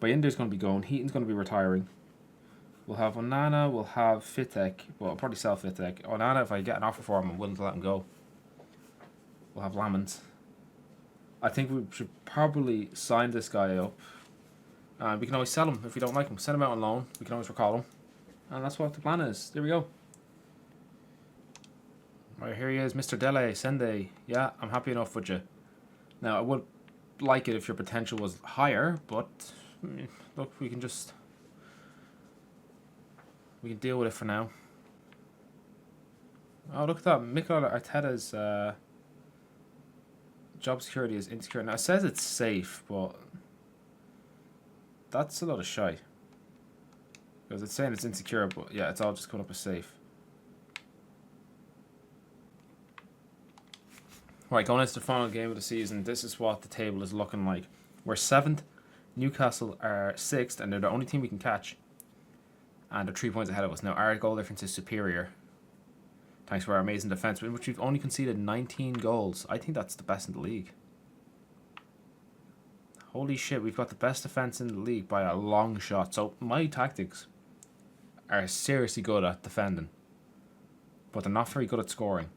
Bayinder's going to be going. Heaton's going to be retiring. We'll have Onana. We'll have Fitek. Well, I'll probably sell Fitek. Onana, if I get an offer for him, I'm willing to let him go. We'll have Lamans. I think we should probably sign this guy up. And we can always sell him if we don't like him. Send him out on loan. We can always recall him. And that's what the plan is. There we go. Right, here he is, Mr. Dele, Sende. Yeah, I'm happy enough with you. Now, I would like it if your potential was higher, but look, we can deal with it for now. Oh, look at that. Mikel Arteta's job security is insecure. Now, it says it's safe, but that's a lot of shite. Because it's saying it's insecure, but yeah, it's all just coming up as safe. Right, going into the final game of the season, this is what the table is looking like. We're 7th, Newcastle are 6th, and they're the only team we can catch. And they're 3 points ahead of us. Now, our goal difference is superior, thanks to our amazing defence, in which we've only conceded 19 goals. I think that's the best in the league. Holy shit, we've got the best defence in the league by a long shot. So my tactics are seriously good at defending, but they're not very good at scoring.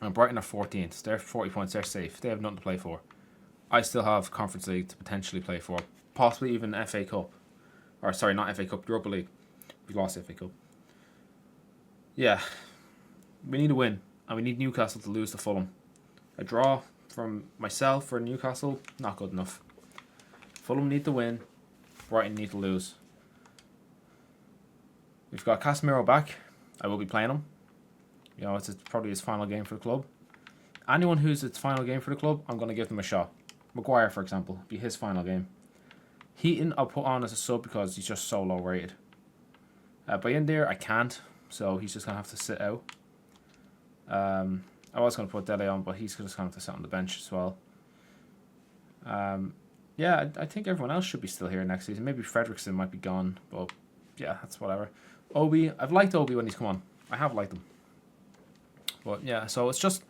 And Brighton are 14th. They're 40 points. They're safe. They have nothing to play for. I still have Conference League to potentially play for. Possibly even FA Cup. Or, sorry, not FA Cup. Europa League. We lost FA Cup. Yeah. We need a win. And we need Newcastle to lose to Fulham. A draw from myself for Newcastle, not good enough. Fulham need to win. Brighton need to lose. We've got Casemiro back. I will be playing him. You know, it's probably his final game for the club. Anyone who's its final game for the club, I'm going to give them a shot. Maguire, for example, be his final game. Heaton, I'll put on as a sub because he's just so low rated. Bayindir, I can't, so he's just going to have to sit out. I was going to put Dele on, but he's just going to have to sit on the bench as well. Yeah, I think everyone else should be still here next season. Maybe Fredrickson might be gone, but yeah, that's whatever. Obi, I've liked Obi when he's come on. I have liked him. But yeah, so it's just,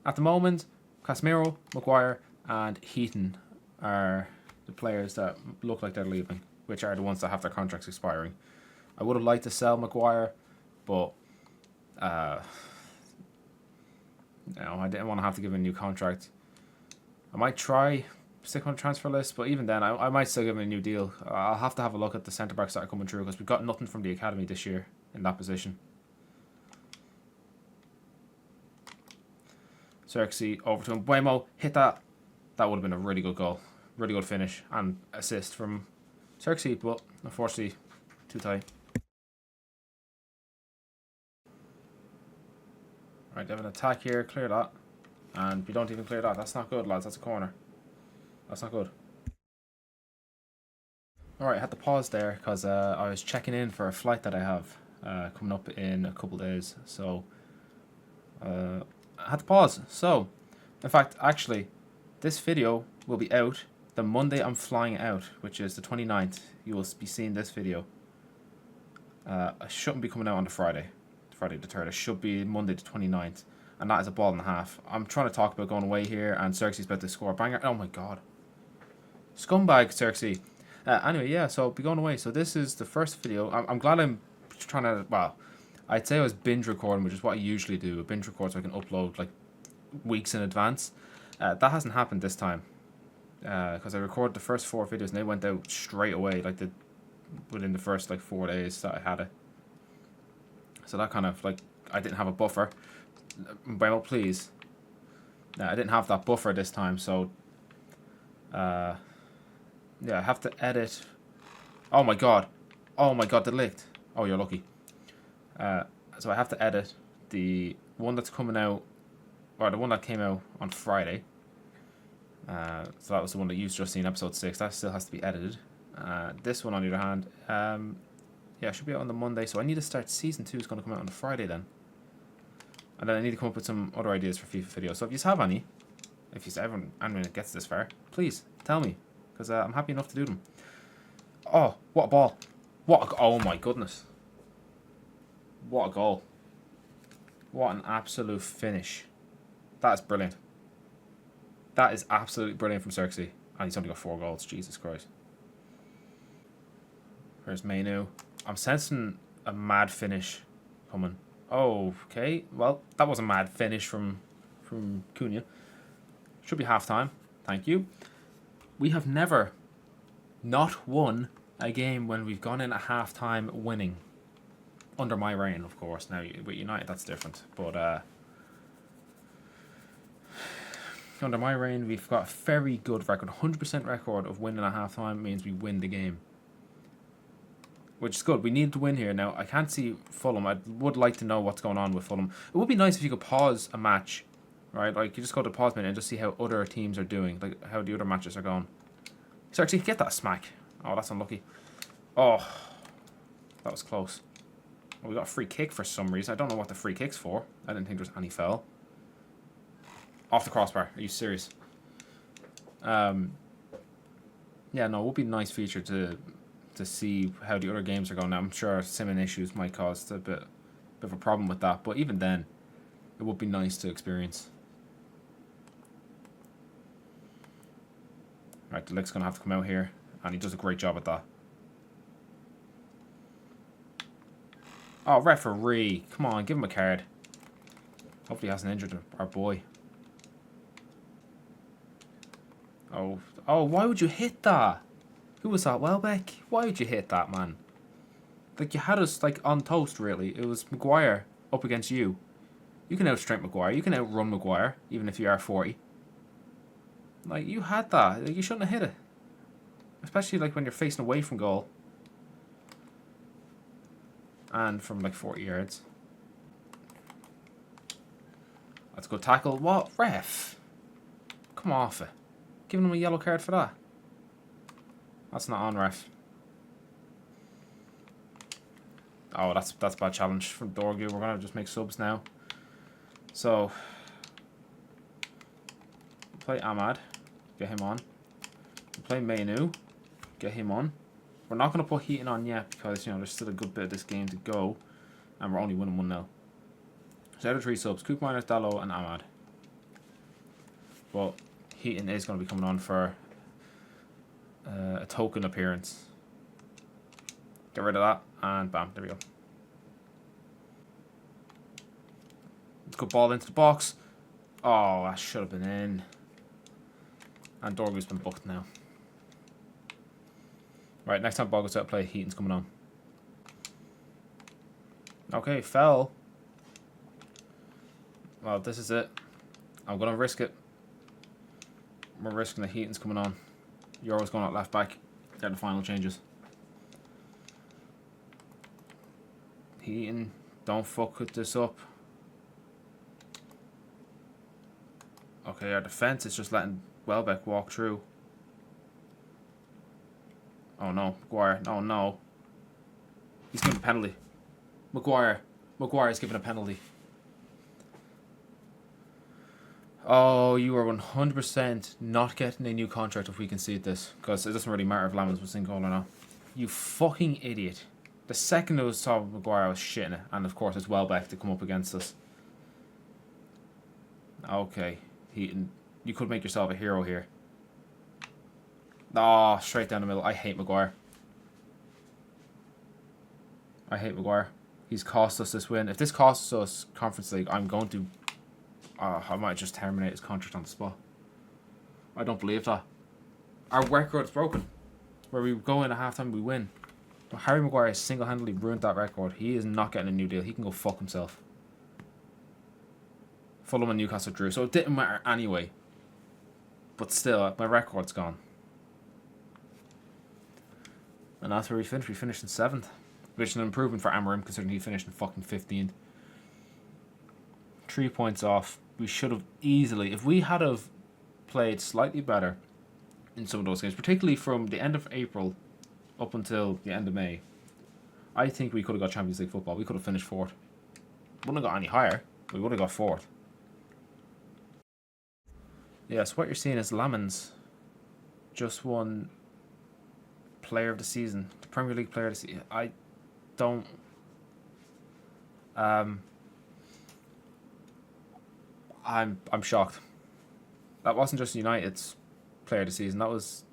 at the moment, Casemiro, Maguire, and Heaton are the players that look like they're leaving, which are the ones that have their contracts expiring. I would have liked to sell Maguire, but I didn't want to have to give him a new contract. I might try stick on the transfer list, but even then, I might still give him a new deal. I'll have to have a look at the centre backs that are coming through because we've got nothing from the academy this year in that position. Xerxes over to him. Buemo, hit that. That would have been a really good goal. Really good finish and assist from Xerxes, but unfortunately, too tight. Right, they have an attack here. Clear that. And we don't even clear that. That's not good, lads. That's a corner. That's not good. Alright, I had to pause there because I was checking in for a flight that I have coming up in a couple days. So, I had to pause. So, in fact, actually, this video will be out the Monday I'm flying out, which is the 29th. You will be seeing this video. I shouldn't be coming out on the Friday the 3rd. It should be Monday the 29th. And that is a ball and a half. I'm trying to talk about going away here, and Xerxes is about to score a banger. Oh my god. Scumbag, Xerxes. Anyway, yeah, so I'll be going away. So this is the first video. I'm glad I'm trying to, well, I'd say I was binge recording, which is what I usually do. A binge record so I can upload like weeks in advance. That hasn't happened this time. Because I recorded the first 4 videos and they went out straight away, like within the first like 4 days that I had it. So that kind of like, I didn't have a buffer. Buemo, please. Now, I didn't have that buffer this time, so... yeah, I have to edit... Oh my god. Oh my god, the licked. Oh, you're lucky. So I have to edit the one that's coming out, or the one that came out on Friday. So that was the one that you've just seen, episode 6. That still has to be edited. This one, on the other hand, yeah, it should be out on the Monday. So I need to start season 2. Is going to come out on the Friday then. And then I need to come up with some other ideas for FIFA videos. So if you have any, if you anyone that gets this far, please tell me, because I'm happy enough to do them. Oh, what a ball! Oh my goodness! What a goal! What an absolute finish! That is brilliant. That is absolutely brilliant from Xerxes. And he's only got 4 goals. Jesus Christ. Where's Mainu? I'm sensing a mad finish coming. Oh, okay. Well, that was a mad finish from Cunha. Should be half time. Thank you. We have never not won a game when we've gone in at half time winning. Under my reign, of course. Now, with United, that's different. But under my reign, we've got a very good record. 100% record of winning at half time means we win the game. Which is good. We need to win here. Now, I can't see Fulham. I would like to know what's going on with Fulham. It would be nice if you could pause a match, right? Like, you just go to pause menu and just see how other teams are doing. Like, how the other matches are going. So actually, get that smack. Oh, that's unlucky. Oh, that was close. Well, we got a free kick for some reason. I don't know what the free kick's for. I didn't think there was any foul. Off the crossbar. Are you serious? Yeah, no, it would be a nice feature to see how the other games are going. Now, I'm sure simming issues might cause a bit of a problem with that, but even then, it would be nice to experience. Right, the lick's going to have to come out here, and he does a great job at that. Oh, referee. Come on, give him a card. Hopefully he hasn't injured our boy. Oh, why would you hit that? Who was that? Welbeck? Why would you hit that, man? Like, you had us, like, on toast, really. It was Maguire up against you. You can outstrike Maguire. You can outrun Maguire, even if you are 40. Like, you had that. Like, you shouldn't have hit it. Especially, like, when you're facing away from goal. And from, like, 40 yards. Let's go tackle. What? Ref? Come off it. Giving him a yellow card for that. That's not on, ref. Oh, that's a bad challenge from Dorgu. We're going to just make subs now. So, play Ahmad. Get him on. Play Mainu. Get him on. We're not going to put Heaton on yet because, you know, there's still a good bit of this game to go. And we're only winning 1-0. So out of 3 subs. Cook Miners, Dallo, and Ahmad. Well, Heaton is going to be coming on for a token appearance. Get rid of that, and bam, there we go. Let's go ball into the box. Oh, that should have been in. And Dorgu's been booked now. Right, next time ball goes out of play, Heaton's coming on. Okay, fell. Well, this is it. I'm going to risk it. We're risking the Heaton's coming on. Euro's going out left back. They're the final changes. Heaton, don't fuck with this up. Okay, our defence is just letting Welbeck walk through. Oh no, Maguire. Oh no. He's giving a penalty. Maguire's giving a penalty. Oh, you are 100% not getting a new contract if we concede this. Because it doesn't really matter if Lamans was in goal or not. You fucking idiot. The second I saw Maguire, I was shitting it. And of course, it's Welbeck to come up against us. Okay. Heaton, you could make yourself a hero here. Oh, straight down the middle. I hate Maguire. I hate Maguire. He's cost us this win. If this costs us Conference League, I'm going to... I might just terminate his contract on the spot. I don't believe that. Our record's broken. Where we go in at halftime, we win. But Harry Maguire has single-handedly ruined that record. He is not getting a new deal. He can go fuck himself. Fulham and Newcastle drew, so it didn't matter anyway. But still, my record's gone. And that's where we finished. We finished in 7th. Which is an improvement for Amarim, considering he finished in fucking 15th. 3 points off. We should have easily, if we had have played slightly better in some of those games, particularly from the end of April up until the end of May, I think we could have got Champions League football. We could have finished 4th. Wouldn't have got any higher. We would have got 4th. Yeah, so what you're seeing is Lamens just won Player of the Season. The Premier League Player of the Season. I don't... I'm shocked. That wasn't just United's Player of the Season. That was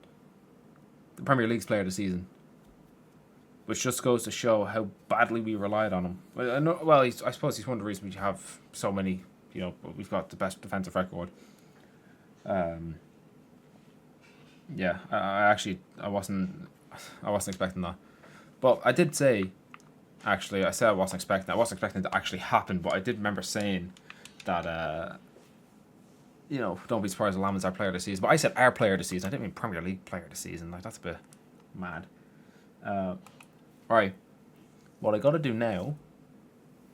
the Premier League's Player of the Season. Which just goes to show how badly we relied on him. I suppose he's one of the reasons we have so many, we've got the best defensive record. Yeah, I wasn't expecting that. But I did say, actually, I said I wasn't expecting it to actually happen, but I did remember saying that, don't be surprised if Lamon's our player of the season. But I said our player of the season. I didn't mean Premier League player of the season. Like, that's a bit mad. Right. What I got to do now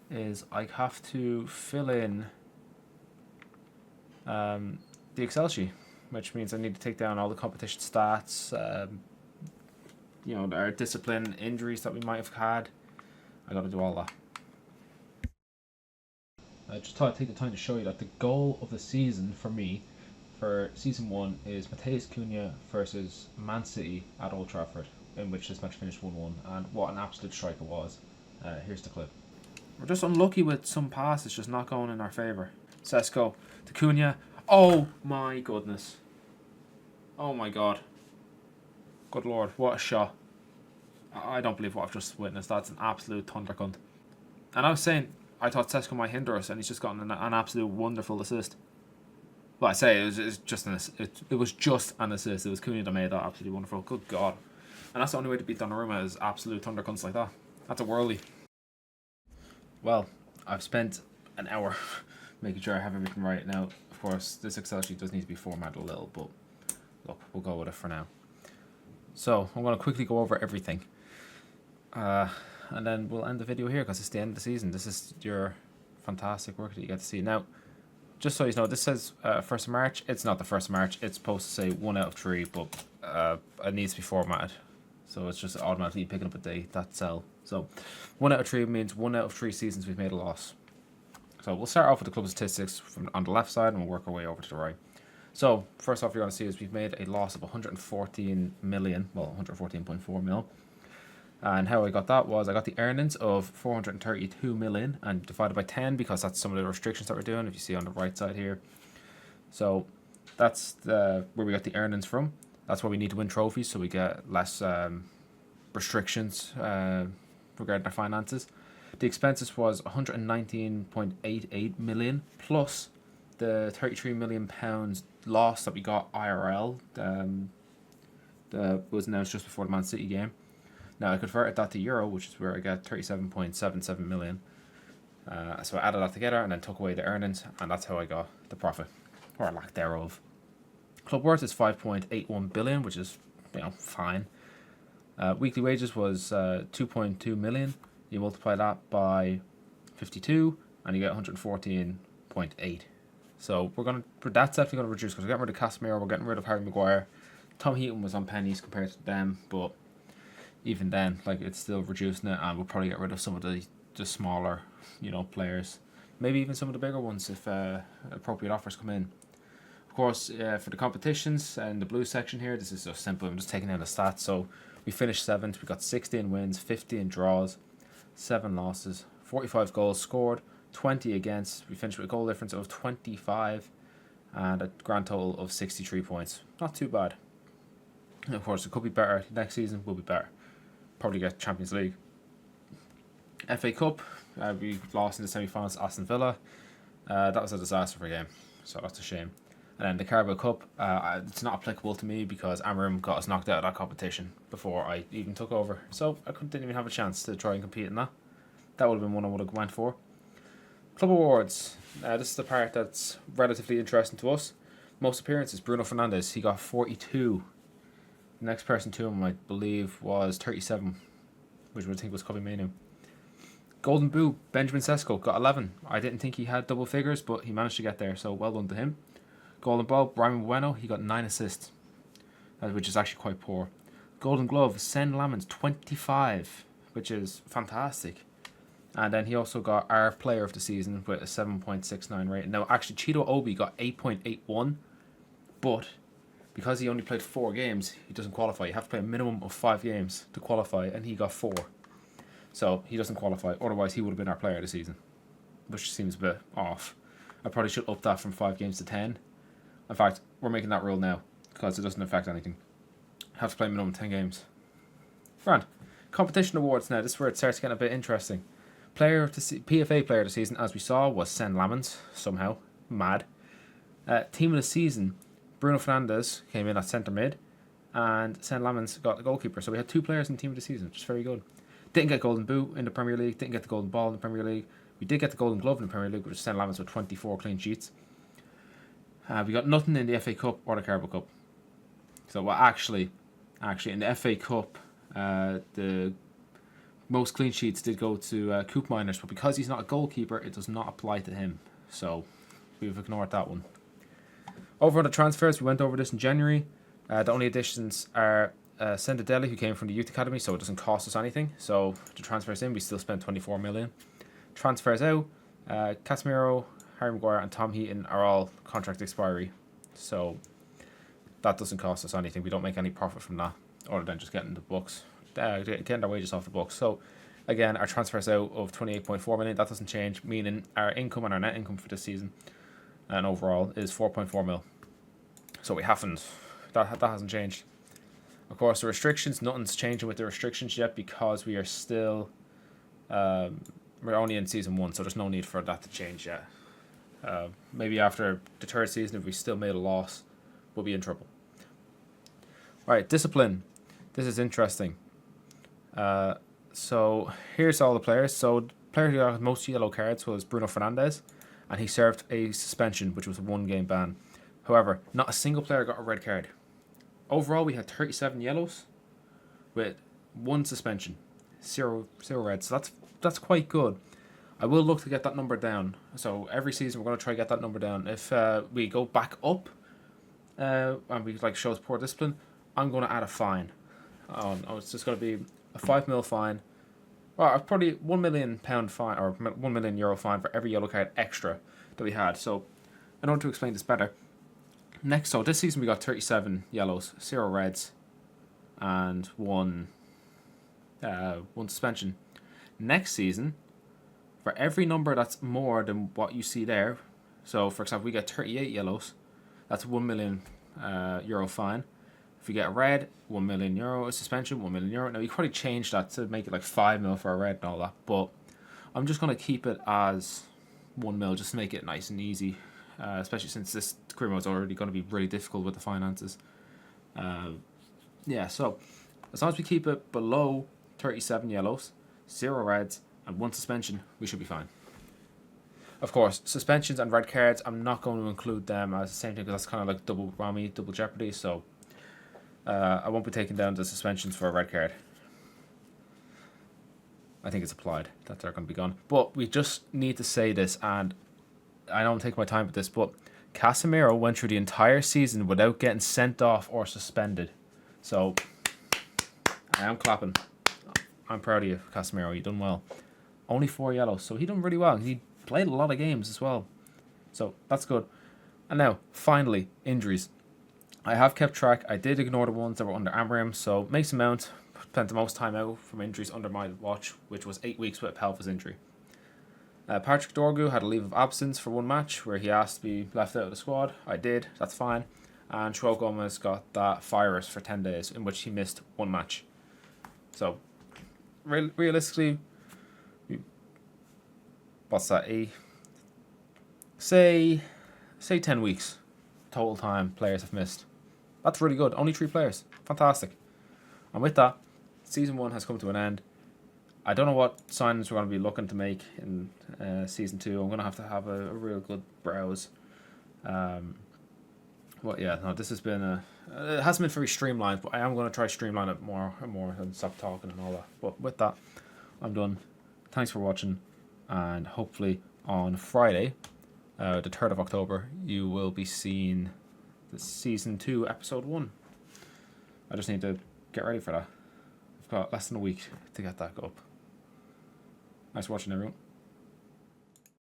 is I have to fill in the Excel sheet, which means I need to take down all the competition stats, our discipline, injuries that we might have had. I got to do all that. I just thought I'd take the time to show you that the goal of the season for me, for season 1, is Matheus Cunha versus Man City at Old Trafford, in which this match finished 1-1, and what an absolute strike it was. Here's the clip. We're just unlucky with some passes just not going in our favour. Sesko to Cunha. Oh my goodness. Oh my god. Good lord, what a shot. I don't believe what I've just witnessed. That's an absolute thundercunt. And I was saying, I thought Sesko might hinder us, and he's just gotten an absolute wonderful assist. Well, I say it was just an assist. It was just an assist. It was Cunha that made that absolutely wonderful. Good god. And that's the only way to beat Donnarumma, is absolute thundercunts like that. That's a whirly. Well, I've spent an hour making sure I have everything right. Now, of course, this Excel sheet does need to be formatted a little, but look, we'll go with it for now. So, I'm going to quickly go over everything. And then we'll end the video here, because it's the end of the season. This is your fantastic work that you get to see. Now, just so you know, this says 1st of March. It's not the 1st of March. It's supposed to say 1 out of 3, but it needs to be formatted. So it's just automatically picking up a date, that cell. So 1 out of 3 means 1 out of 3 seasons we've made a loss. So we'll start off with the club statistics on the left side, and we'll work our way over to the right. So first off, you're going to see is we've made a loss of 114 million, well, 114.4 mil. And how I got that was I got the earnings of 432 million and divided by 10, because that's some of the restrictions that we're doing, if you see on the right side here. So that's where we got the earnings from. That's why we need to win trophies, so we get less restrictions regarding our finances. The expenses was 119.88 million, plus the 33 million pounds loss that we got IRL. That was announced just before the Man City game. Now I converted that to euro, which is where I get 37.77 million. So I added that together and then took away the earnings, and that's how I got the profit, or lack thereof. Club worth is 5.81 billion, which is fine. Weekly wages was 2.2 million. You multiply that by 52, and you get 114.8. So that's definitely going to reduce, because we're getting rid of Casemiro, we're getting rid of Harry Maguire. Tom Heaton was on pennies compared to them, but even then, it's still reducing it, and we'll probably get rid of some of the smaller, players. Maybe even some of the bigger ones if appropriate offers come in. Of course, for the competitions and the blue section here, this is so simple. I'm just taking down the stats. So we finished 7th. We got 16 wins, 15 draws, 7 losses, 45 goals scored, 20 against. We finished with a goal difference of 25 and a grand total of 63 points. Not too bad. And of course, it could be better. Next season will be better. Probably get Champions League. FA Cup, we lost in the semi-finals to Aston Villa. That was a disaster for a game, so that's a shame. And then the Carabao Cup, it's not applicable to me because Amarim got us knocked out of that competition before I even took over. So I didn't even have a chance to try and compete in that. That would have been one I would have went for. Club awards. This is the part that's relatively interesting to us. Most appearances, Bruno Fernandes. He got 42. The next person to him, I believe, was 37, which I think was Kobe Mainoo. Golden Boot, Benjamin Sesko got 11. I didn't think he had double figures, but he managed to get there, so well done to him. Golden Ball, Brian Bueno, he got 9 assists, which is actually quite poor. Golden Glove, Sen Lamens, 25, which is fantastic. And then he also got our player of the season with a 7.69 rating. Now, actually, Cheeto Obi got 8.81, but because he only played 4 games, he doesn't qualify. You have to play a minimum of 5 games to qualify, and he got 4. So he doesn't qualify. Otherwise, he would have been our player of the season, which seems a bit off. I probably should up that from 5 games to 10. In fact, we're making that rule now because it doesn't affect anything. Have to play minimum 10 games. Grand. Competition awards now. This is where it starts getting a bit interesting. PFA player of the season, as we saw, was Sen Lamens. Somehow. Mad. Team of the season, Bruno Fernandes came in at centre mid, and Sen Lamens got the goalkeeper. So we had 2 players in team of the season, which is very good. Didn't get Golden Boot in the Premier League. Didn't get the Golden Ball in the Premier League. We did get the Golden Glove in the Premier League, which was Sen Lamens with 24 clean sheets. We got nothing in the FA Cup or the Carabao Cup. So, well, actually, in the FA Cup, the most clean sheets did go to Coop Miners, but because he's not a goalkeeper, it does not apply to him. So, we've ignored that one. Over on the transfers, we went over this in January. The only additions are Senda Deli, who came from the Youth Academy, so it doesn't cost us anything. So, the transfers in, we still spent 24 million. Transfers out, Casemiro, Harry Maguire and Tom Heaton are all contract expiry. So, that doesn't cost us anything. We don't make any profit from that, other than just getting the books, getting our wages off the books. So, again, our transfers out of 28.4 million, that doesn't change, meaning our income and our net income for this season and overall is 4.4 mil. So we haven't, that hasn't changed. Of course, the restrictions, nothing's changing with the restrictions yet because we are still, we're only in season 1, so there's no need for that to change yet. Maybe after the 3rd season, if we still made a loss, we'll be in trouble. Right, discipline. This is interesting. So here's all the players. So the player who got most yellow cards was Bruno Fernandes, and he served a suspension, which was a 1-game ban. However, not a single player got a red card. Overall, we had 37 yellows with 1 suspension, 0 reds. So that's quite good. I will look to get that number down. So every season we're going to try to get that number down. If we go back up and we shows poor discipline, I'm going to add a fine. It's just going to be a 5 mil fine. Well, probably £1 million fine or €1 million fine for every yellow card extra that we had. So in order to explain this better, so this season we got 37 yellows, 0 reds, and 1 suspension. Next season, for every number that's more than what you see there, so for example, we get 38 yellows, that's €1 million fine. If you get a red, €1 million, a suspension, €1 million. Now you could probably change that to make it like 5 mil for a red and all that, but I'm just going to keep it as 1 mil just to make it nice and easy, especially since this career mode is already going to be really difficult with the finances. Yeah, so as long as we keep it below 37 yellows, 0 reds, and 1 suspension, we should be fine. Of course, suspensions and red cards, I'm not going to include them as the same thing because that's kind of like double whammy, double jeopardy, so I won't be taking down the suspensions for a red card. I think it's applied that they're going to be gone. But we just need to say this, and I know I'm taking my time with this, but Casemiro went through the entire season without getting sent off or suspended. So I am clapping. I'm proud of you, Casemiro. You done well. Only 4 yellows, so he done really well. He played a lot of games as well, so that's good. And now, finally, injuries. I have kept track. I did ignore the ones that were under Amorim, so Mason Mount spent the most time out from injuries under my watch, which was 8 weeks with a pelvis injury. Patrick Dorgu had a leave of absence for 1 match where he asked to be left out of the squad. I did, that's fine. And Joao Gomez got that virus for 10 days, in which he missed 1 match. So, realistically, what's that? Say 10 weeks total time players have missed. That's really good. Only 3 players. Fantastic. And with that, season 1 has come to an end. I don't know what signings we're going to be looking to make in season 2. I'm going to have a real good browse. Well, yeah, no, this has been it hasn't been very streamlined, but I am going to try streamline it more and more and stop talking and all that. But with that, I'm done. Thanks for watching, and hopefully on Friday, the 3rd of October, you will be seeing the season 2, episode 1. I just need to get ready for that. I've got less than a week to get that up. Nice watching, everyone.